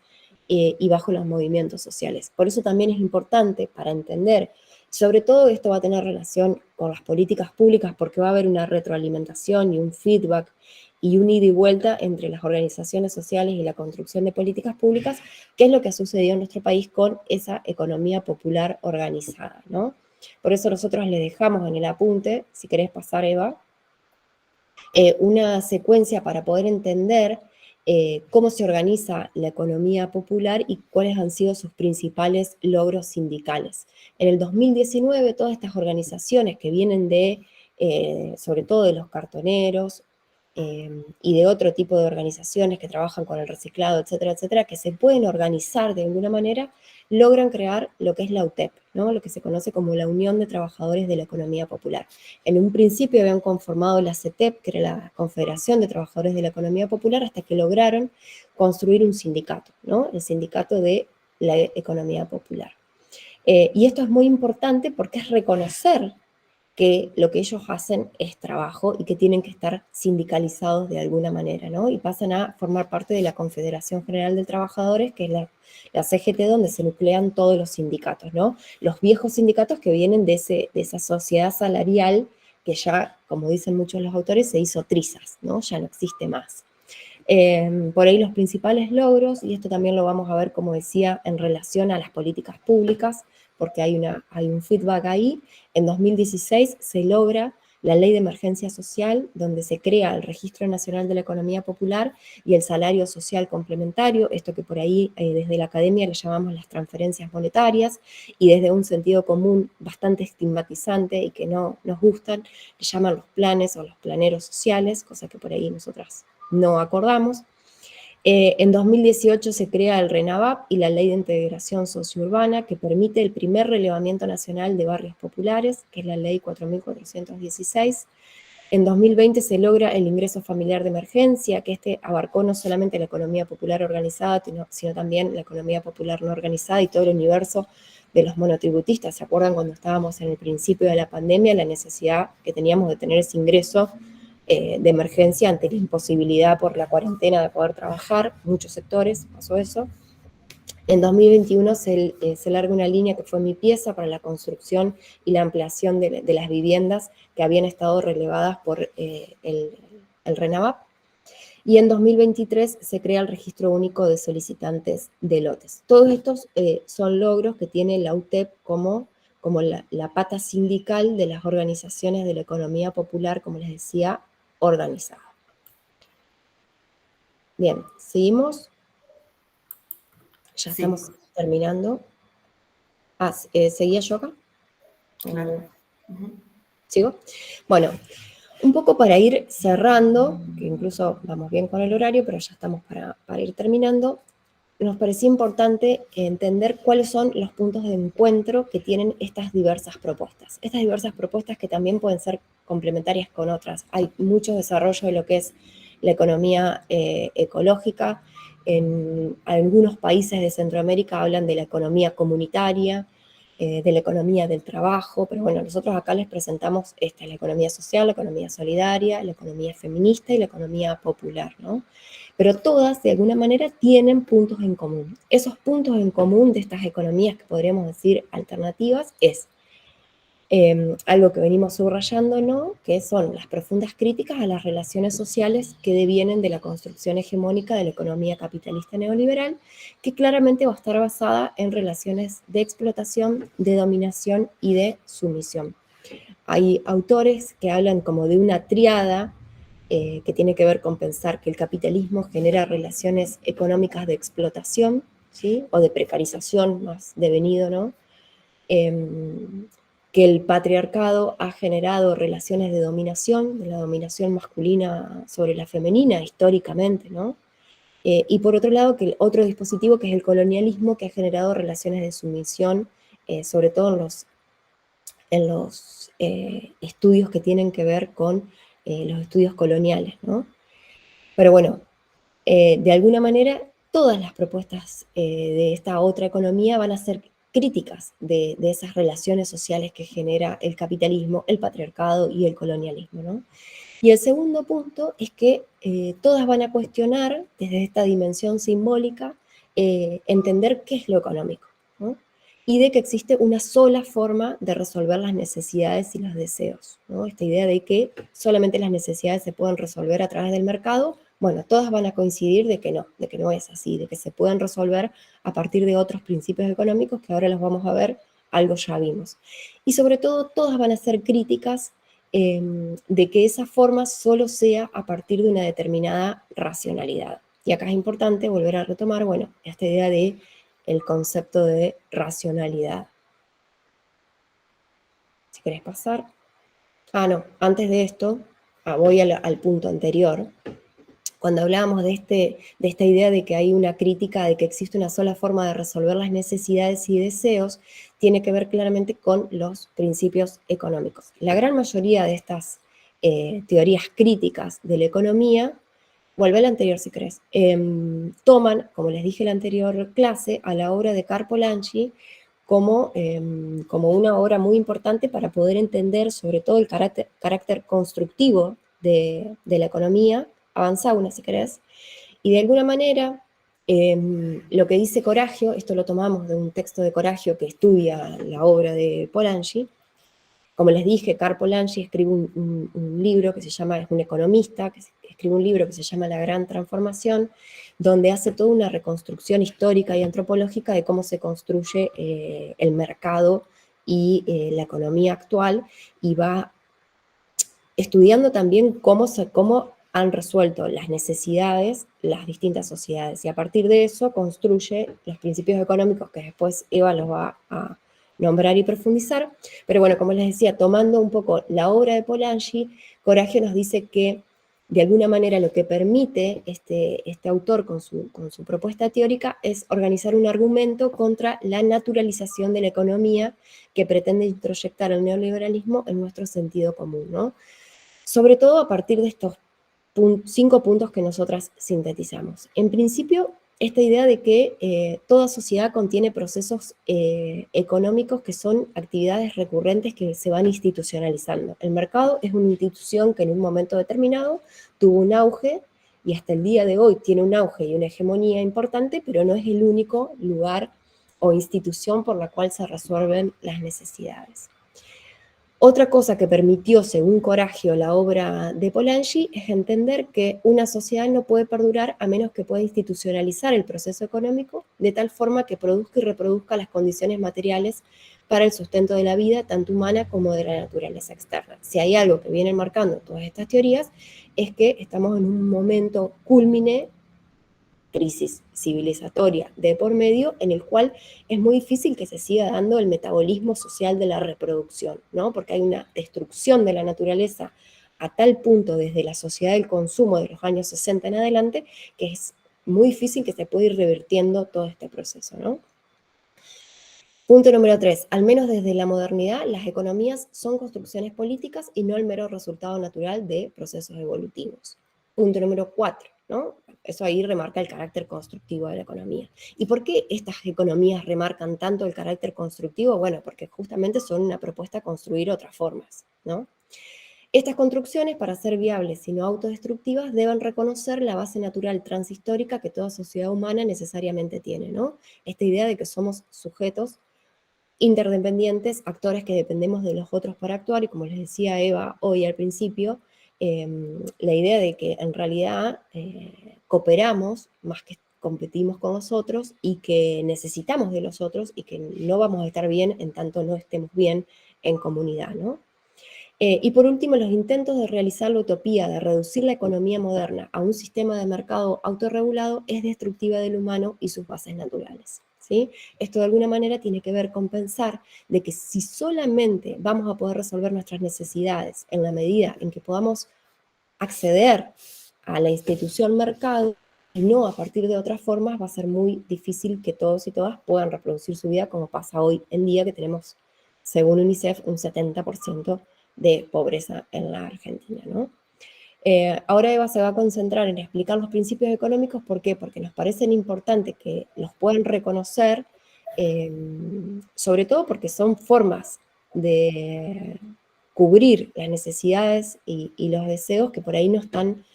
y bajo los movimientos sociales. Por eso también es importante para entender, sobre todo esto va a tener relación con las políticas públicas, porque va a haber una retroalimentación y un feedback y un ida y vuelta entre las organizaciones sociales y la construcción de políticas públicas, que es lo que ha sucedido en nuestro país con esa economía popular organizada, ¿no? Por eso nosotros le dejamos en el apunte, si querés pasar, Eva, una secuencia para poder entender cómo se organiza la economía popular y cuáles han sido sus principales logros sindicales. En el 2019, todas estas organizaciones que vienen sobre todo de los cartoneros, y de otro tipo de organizaciones que trabajan con el reciclado, etcétera, etcétera, que se pueden organizar de alguna manera, logran crear lo que es la UTEP, ¿no? Lo que se conoce como la Unión de Trabajadores de la Economía Popular. En un principio habían conformado la CETEP, que era la Confederación de Trabajadores de la Economía Popular, hasta que lograron construir un sindicato, ¿no? El Sindicato de la Economía Popular. Y esto es muy importante porque es reconocer que lo que ellos hacen es trabajo y que tienen que estar sindicalizados de alguna manera, ¿no? Y pasan a formar parte de la Confederación General de Trabajadores, que es la CGT, donde se nuclean todos los sindicatos, ¿no? Los viejos sindicatos que vienen de esa sociedad salarial que ya, como dicen muchos los autores, se hizo trizas, ¿no? Ya no existe más. Por ahí los principales logros, y esto también lo vamos a ver, como decía, en relación a las políticas públicas, porque hay un feedback ahí. En 2016 se logra la Ley de Emergencia Social, donde se crea el Registro Nacional de la Economía Popular y el Salario Social Complementario, esto que por ahí desde la academia le llamamos las transferencias monetarias, y desde un sentido común bastante estigmatizante y que no nos gustan, le llaman los planes o los planeros sociales, cosa que por ahí nosotras no acordamos. En 2018 se crea el RENAVAP y la Ley de Integración Sociourbana, que permite el primer relevamiento nacional de barrios populares, que es la Ley 4416. En 2020 se logra el ingreso familiar de emergencia, que este abarcó no solamente la economía popular organizada, sino también la economía popular no organizada y todo el universo de los monotributistas. ¿Se acuerdan cuando estábamos en el principio de la pandemia, la necesidad que teníamos de tener ese ingreso de emergencia ante la imposibilidad por la cuarentena de poder trabajar? Muchos sectores pasó eso. En 2021 se larga una línea que fue Mi Pieza para la construcción y la ampliación de las viviendas que habían estado relevadas por el RENAVAP. Y en 2023 se crea el Registro Único de Solicitantes de Lotes. Todos estos son logros que tiene la UTEP como la pata sindical de las organizaciones de la economía popular, como les decía, organizada. Bien, seguimos. Ya Sí. estamos terminando. ¿Seguía yo acá? Claro. ¿Sigo? Bueno, un poco para ir cerrando, que incluso vamos bien con el horario, pero ya estamos para ir terminando, nos parecía importante entender cuáles son los puntos de encuentro que tienen estas diversas propuestas. Estas diversas propuestas que también pueden ser complementarias con otras. Hay mucho desarrollo de lo que es la economía ecológica. En algunos países de Centroamérica hablan de la economía comunitaria, de la economía del trabajo, pero bueno, nosotros acá les presentamos la economía social, la economía solidaria, la economía feminista y la economía popular, ¿no? Pero todas, de alguna manera, tienen puntos en común. Esos puntos en común de estas economías que podríamos decir alternativas es algo que venimos subrayando, ¿no? Que son las profundas críticas a las relaciones sociales que devienen de la construcción hegemónica de la economía capitalista neoliberal, que claramente va a estar basada en relaciones de explotación, de dominación y de sumisión. Hay autores que hablan como de una tríada que tiene que ver con pensar que el capitalismo genera relaciones económicas de explotación, ¿sí? O de precarización, más devenido, ¿no? Que el patriarcado ha generado relaciones de dominación, de la dominación masculina sobre la femenina históricamente, ¿no? Y por otro lado, que el otro dispositivo, que es el colonialismo, que ha generado relaciones de sumisión, sobre todo en los estudios que tienen que ver con los estudios coloniales, ¿no? Pero bueno, de alguna manera, todas las propuestas de esta otra economía van a ser críticas de esas relaciones sociales que genera el capitalismo, el patriarcado y el colonialismo, ¿no? Y el segundo punto es que todas van a cuestionar, desde esta dimensión simbólica, entender qué es lo económico, ¿no? Y de que existe una sola forma de resolver las necesidades y los deseos, ¿no? Esta idea de que solamente las necesidades se pueden resolver a través del mercado. Bueno, todas van a coincidir de que no es así, de que se pueden resolver a partir de otros principios económicos que ahora los vamos a ver, algo ya vimos. Y sobre todo, todas van a ser críticas de que esa forma solo sea a partir de una determinada racionalidad. Y acá es importante volver a retomar, bueno, esta idea de el concepto de racionalidad. Si querés pasar. No, antes de esto, voy al punto anterior. Cuando hablábamos de esta idea de que hay una crítica de que existe una sola forma de resolver las necesidades y deseos, tiene que ver claramente con los principios económicos. La gran mayoría de estas teorías críticas de la economía, vuelve al anterior si querés, toman, como les dije en la anterior clase, a la obra de Karpolanyi como una obra muy importante para poder entender sobre todo el carácter constructivo de la economía. Avanzá una si querés, y de alguna manera lo que dice Coragio, esto lo tomamos de un texto de Coragio que estudia la obra de Polanyi. Como les dije, Karpolanyi escribe un libro que se llama, es un economista, que escribe un libro que se llama La Gran Transformación, donde hace toda una reconstrucción histórica y antropológica de cómo se construye el mercado y la economía actual, y va estudiando también cómo han resuelto las necesidades las distintas sociedades, y a partir de eso construye los principios económicos que después Eva los va a nombrar y profundizar. Pero bueno, como les decía, tomando un poco la obra de Polanyi, Coraggio nos dice que de alguna manera lo que permite este autor con su propuesta teórica es organizar un argumento contra la naturalización de la economía que pretende introyectar el neoliberalismo en nuestro sentido común, ¿no? Sobre todo a partir de estos 5 puntos que nosotras sintetizamos. En principio, esta idea de que toda sociedad contiene procesos económicos que son actividades recurrentes que se van institucionalizando. El mercado es una institución que en un momento determinado tuvo un auge y hasta el día de hoy tiene un auge y una hegemonía importante, pero no es el único lugar o institución por la cual se resuelven las necesidades. Otra cosa que permitió, según Coraggio, la obra de Polanyi, es entender que una sociedad no puede perdurar a menos que pueda institucionalizar el proceso económico de tal forma que produzca y reproduzca las condiciones materiales para el sustento de la vida, tanto humana como de la naturaleza externa. Si hay algo que viene marcando todas estas teorías, es que estamos en un momento cúlmine, crisis civilizatoria de por medio, en el cual es muy difícil que se siga dando el metabolismo social de la reproducción, ¿no? Porque hay una destrucción de la naturaleza a tal punto desde la sociedad del consumo de los años 60 en adelante, que es muy difícil que se pueda ir revirtiendo todo este proceso, ¿no? Punto número 3. Al menos desde la modernidad, las economías son construcciones políticas y no el mero resultado natural de procesos evolutivos. Punto número 4, ¿no? Eso ahí remarca el carácter constructivo de la economía. ¿Y por qué estas economías remarcan tanto el carácter constructivo? Bueno, porque justamente son una propuesta a construir otras formas, ¿no? Estas construcciones, para ser viables y no autodestructivas, deben reconocer la base natural transhistórica que toda sociedad humana necesariamente tiene, ¿no? Esta idea de que somos sujetos interdependientes, actores que dependemos de los otros para actuar, y como les decía Eva hoy al principio, la idea de que en realidad cooperamos más que competimos con los otros, y que necesitamos de los otros y que no vamos a estar bien en tanto no estemos bien en comunidad, ¿no? Y por último, los intentos de realizar la utopía de reducir la economía moderna a un sistema de mercado autorregulado es destructiva del humano y sus bases naturales, ¿sí? Esto de alguna manera tiene que ver con pensar de que si solamente vamos a poder resolver nuestras necesidades en la medida en que podamos acceder a la institución mercado y no a partir de otras formas, va a ser muy difícil que todos y todas puedan reproducir su vida, como pasa hoy en día, que tenemos, según UNICEF, un 70% de pobreza en la Argentina, ¿no? Ahora Eva se va a concentrar en explicar los principios económicos. ¿Por qué? Porque nos parecen importantes que los puedan reconocer, sobre todo porque son formas de cubrir las necesidades y los deseos que por ahí no están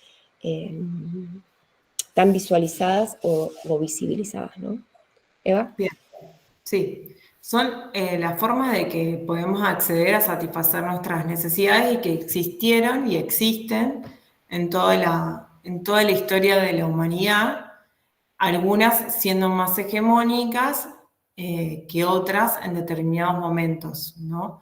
tan visualizadas o visibilizadas, ¿no? Eva. Bien, sí. Son las formas de que podemos acceder a satisfacer nuestras necesidades y que existieron y existen en toda la historia de la humanidad, algunas siendo más hegemónicas que otras en determinados momentos, ¿no?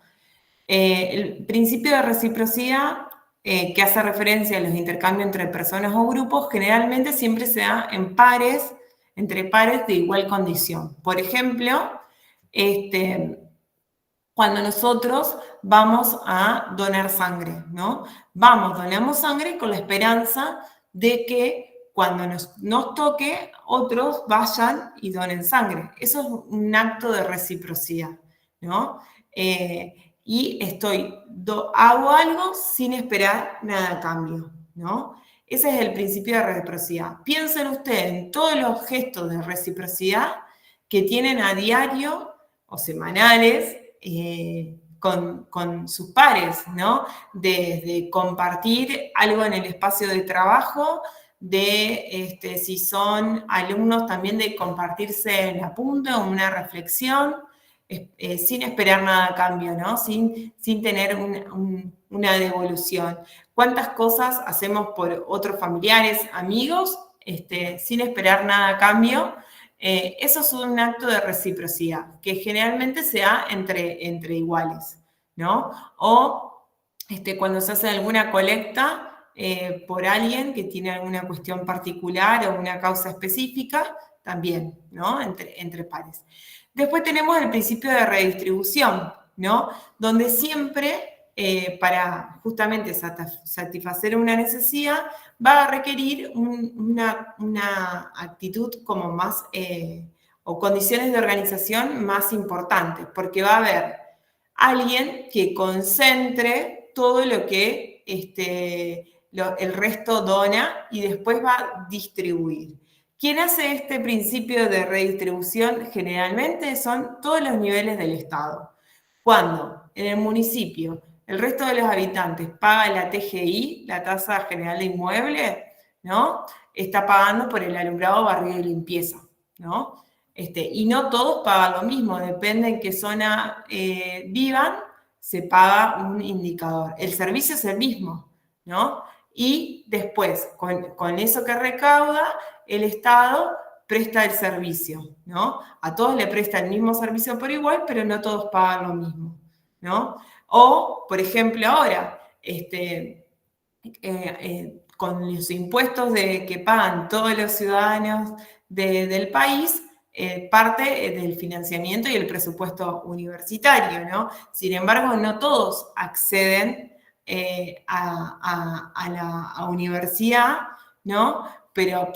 El principio de reciprocidad, que hace referencia a los intercambios entre personas o grupos, generalmente siempre se da en pares, entre pares de igual condición. Por ejemplo, cuando nosotros vamos a donar sangre, ¿no? Donamos sangre con la esperanza de que cuando nos toque, otros vayan y donen sangre. Eso es un acto de reciprocidad, ¿no? Y hago algo sin esperar nada a cambio, ¿no? Ese es el principio de reciprocidad. Piensen ustedes en todos los gestos de reciprocidad que tienen a diario o semanales con sus pares, ¿no? Desde compartir algo en el espacio de trabajo, si son alumnos también de compartirse el apunte o una reflexión, sin esperar nada a cambio, ¿no? Sin tener una devolución. ¿Cuántas cosas hacemos por otros familiares, amigos, sin esperar nada a cambio? Eso es un acto de reciprocidad, que generalmente se da entre iguales, ¿no? O cuando se hace alguna colecta por alguien que tiene alguna cuestión particular o una causa específica, también, ¿no? Entre pares. Después tenemos el principio de redistribución, ¿no? Donde siempre, para justamente satisfacer una necesidad, va a requerir una actitud como más, o condiciones de organización más importantes, porque va a haber alguien que concentre todo lo que el resto dona y después va a distribuir. ¿Quién hace este principio de redistribución? Generalmente son todos los niveles del Estado. Cuando en el municipio el resto de los habitantes paga la TGI, la tasa general de inmueble, ¿no? Está pagando por el alumbrado, barrido y limpieza, ¿no? Y no todos pagan lo mismo, depende en qué zona vivan, se paga un indicador. El servicio es el mismo, ¿no? Y después, con eso que recauda, el Estado presta el servicio, ¿no? A todos le presta el mismo servicio por igual, pero no todos pagan lo mismo, ¿no? O, por ejemplo, ahora, con los impuestos que pagan todos los ciudadanos del país, parte del financiamiento y el presupuesto universitario, ¿no? Sin embargo, no todos acceden a la universidad, ¿no? Pero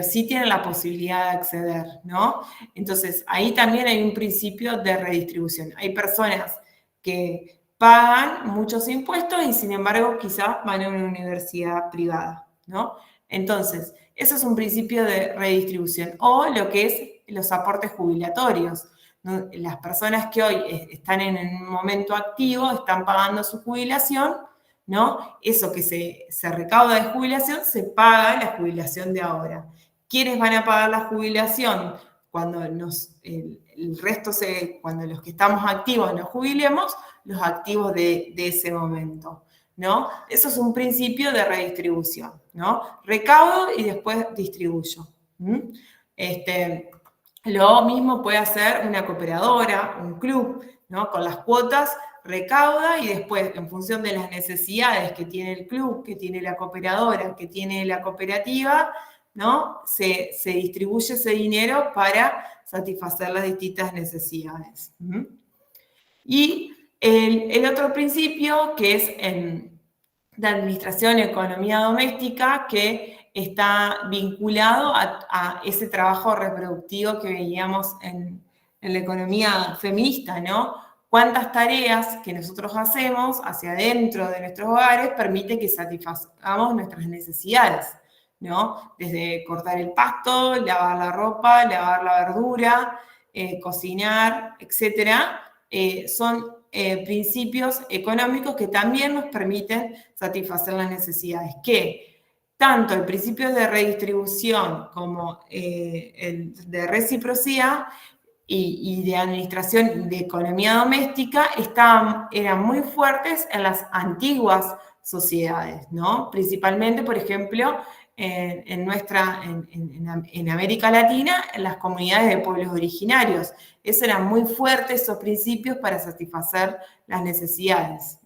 sí tienen la posibilidad de acceder, ¿no? Entonces, ahí también hay un principio de redistribución. Hay personas que pagan muchos impuestos y sin embargo quizás van a una universidad privada, ¿no? Entonces, eso es un principio de redistribución. O lo que es los aportes jubilatorios, ¿no? Las personas que hoy están en un momento activo, están pagando su jubilación, ¿no? Eso que se recauda de jubilación, se paga la jubilación de ahora. ¿Quiénes van a pagar la jubilación cuando cuando los que estamos activos nos jubilemos? Los activos de ese momento, ¿no? Eso es un principio de redistribución, ¿no? Recaudo y después distribuyo. Lo mismo puede hacer una cooperadora, un club, ¿no? Con las cuotas recauda y después, en función de las necesidades que tiene el club, que tiene la cooperadora, que tiene la cooperativa, ¿no? Se distribuye ese dinero para satisfacer las distintas necesidades. Y el otro principio, que es de administración y economía doméstica, que está vinculado a ese trabajo reproductivo que veíamos en la economía feminista, ¿no? Cuántas tareas que nosotros hacemos hacia adentro de nuestros hogares permite que satisfagamos nuestras necesidades, ¿no? Desde cortar el pasto, lavar la ropa, lavar la verdura, cocinar, etcétera, son principios económicos que también nos permiten satisfacer las necesidades, que tanto el principio de redistribución como el de reciprocidad y de administración de economía doméstica eran muy fuertes en las antiguas sociedades, ¿no? Principalmente, por ejemplo, en América Latina, en las comunidades de pueblos originarios. Esos eran muy fuertes, esos principios para satisfacer las necesidades.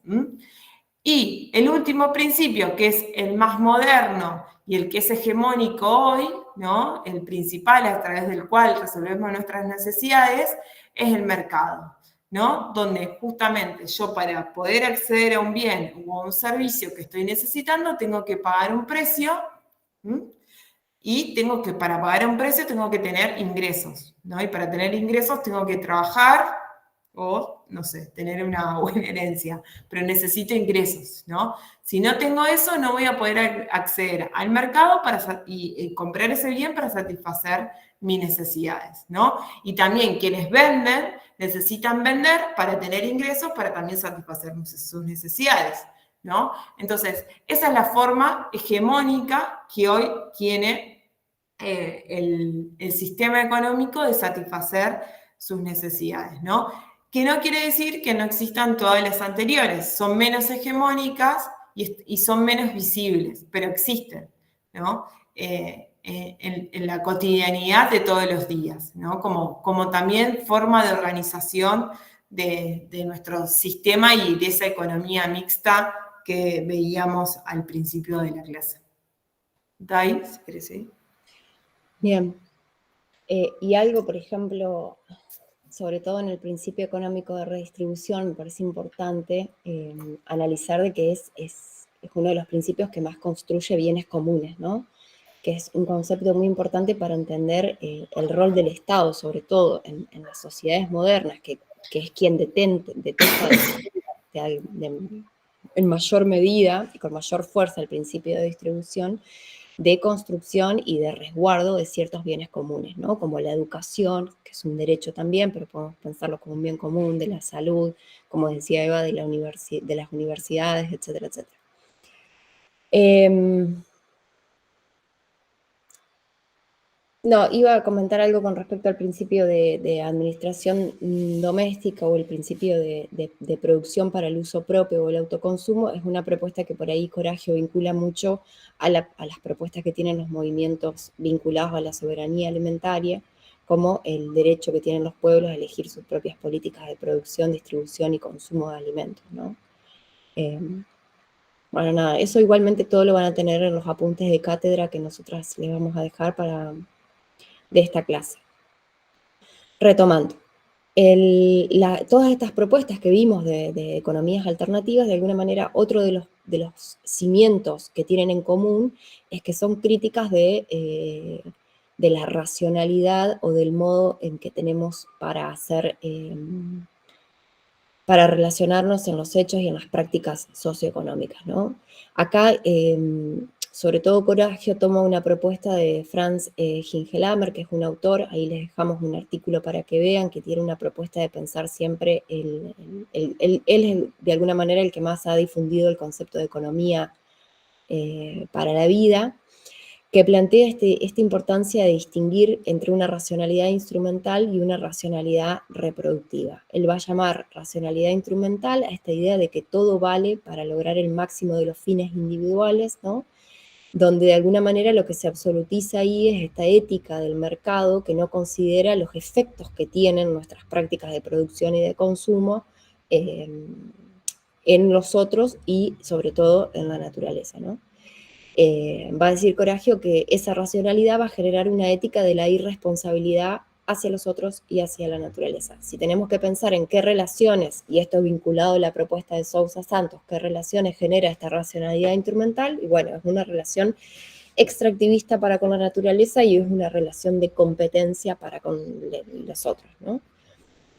Y el último principio, que es el más moderno y el que es hegemónico hoy, ¿no? El principal a través del cual resolvemos nuestras necesidades, es el mercado, ¿no? Donde justamente yo, para poder acceder a un bien o a un servicio que estoy necesitando, tengo que pagar un precio, y para pagar un precio tengo que tener ingresos, ¿no? Y para tener ingresos tengo que trabajar o, no sé, tener una buena herencia, pero necesito ingresos, ¿no? Si no tengo eso, no voy a poder acceder al mercado y comprar ese bien para satisfacer mis necesidades, ¿no? Y también quienes venden necesitan vender para tener ingresos, para también satisfacer sus necesidades, ¿no? Entonces, esa es la forma hegemónica que hoy tiene el sistema económico de satisfacer sus necesidades, ¿no? Que no quiere decir que no existan todas las anteriores, son menos hegemónicas y son menos visibles, pero existen, ¿no? En la cotidianidad de todos los días, ¿no? Como también forma de organización de nuestro sistema y de esa economía mixta que veíamos al principio de la clase. Dai, si querés, ¿sí? Bien. Y algo, por ejemplo, sobre todo en el principio económico de redistribución, me parece importante analizar de que es uno de los principios que más construye bienes comunes, ¿no? Que es un concepto muy importante para entender el rol del Estado, sobre todo en las sociedades modernas, que es quien detenta en mayor medida y con mayor fuerza el principio de distribución, de construcción y de resguardo de ciertos bienes comunes, ¿no? Como la educación, que es un derecho también, pero podemos pensarlo como un bien común, de la salud, como decía Eva, de las universidades, etcétera, etcétera. No, iba a comentar algo con respecto al principio de administración doméstica o el principio de producción para el uso propio o el autoconsumo. Es una propuesta que por ahí Coragio vincula mucho a las propuestas que tienen los movimientos vinculados a la soberanía alimentaria, como el derecho que tienen los pueblos a elegir sus propias políticas de producción, distribución y consumo de alimentos, ¿no? Bueno, nada, eso igualmente todo lo van a tener en los apuntes de cátedra que nosotras les vamos a dejar de esta clase. Retomando, todas estas propuestas que vimos de economías alternativas, de alguna manera, otro de los cimientos que tienen en común es que son críticas de la racionalidad o del modo en que tenemos para para relacionarnos en los hechos y en las prácticas socioeconómicas, ¿no? Acá, sobre todo Coragio toma una propuesta de Franz Hingelhammer, que es un autor, ahí les dejamos un artículo para que vean, que tiene una propuesta de pensar siempre, él es de alguna manera el que más ha difundido el concepto de economía para la vida, que plantea esta importancia de distinguir entre una racionalidad instrumental y una racionalidad reproductiva. Él va a llamar racionalidad instrumental a esta idea de que todo vale para lograr el máximo de los fines individuales, ¿no? Donde de alguna manera lo que se absolutiza ahí es esta ética del mercado que no considera los efectos que tienen nuestras prácticas de producción y de consumo en los otros y sobre todo en la naturaleza, ¿no? Va a decir Coragio que esa racionalidad va a generar una ética de la irresponsabilidad hacia los otros y hacia la naturaleza. Si tenemos que pensar en qué relaciones, y esto vinculado a la propuesta de Sousa Santos, qué relaciones genera esta racionalidad instrumental, y bueno, es una relación extractivista para con la naturaleza y es una relación de competencia para con los otros, ¿no?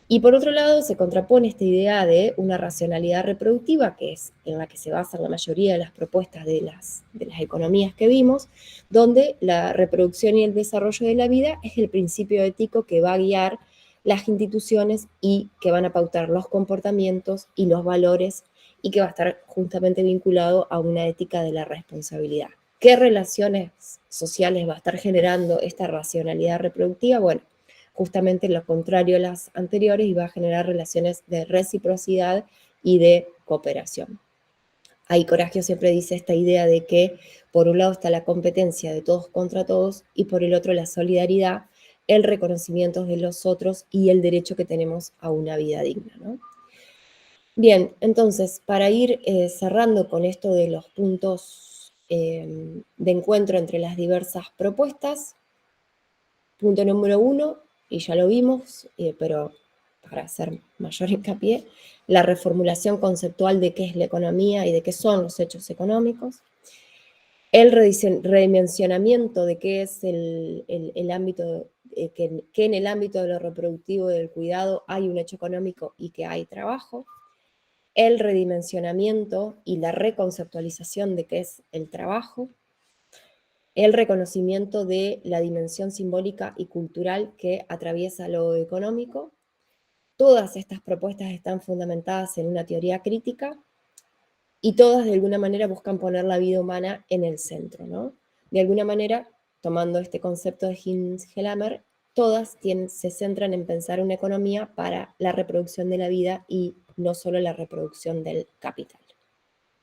Y por otro lado, se contrapone esta idea de una racionalidad reproductiva, que es en la que se basan la mayoría de las propuestas de las economías que vimos, donde la reproducción y el desarrollo de la vida es el principio ético que va a guiar las instituciones y que van a pautar los comportamientos y los valores y que va a estar justamente vinculado a una ética de la responsabilidad. ¿Qué relaciones sociales va a estar generando esta racionalidad reproductiva? Bueno, justamente lo contrario a las anteriores y va a generar relaciones de reciprocidad y de cooperación. Ahí Coragio siempre dice esta idea de que por un lado está la competencia de todos contra todos y por el otro la solidaridad, el reconocimiento de los otros y el derecho que tenemos a una vida digna, ¿no? Bien, entonces, para ir cerrando con esto de los puntos de encuentro entre las diversas propuestas, punto número 1, y ya lo vimos, pero para hacer mayor hincapié, la reformulación conceptual de qué es la economía y de qué son los hechos económicos, el redimensionamiento de qué es el ámbito, que en el ámbito de lo reproductivo y del cuidado hay un hecho económico y que hay trabajo, el redimensionamiento y la reconceptualización de qué es el trabajo, el reconocimiento de la dimensión simbólica y cultural que atraviesa lo económico. Todas estas propuestas están fundamentadas en una teoría crítica y todas de alguna manera buscan poner la vida humana en el centro, ¿no? De alguna manera, tomando este concepto de Hingelhammer, todas se centran en pensar una economía para la reproducción de la vida y no solo la reproducción del capital.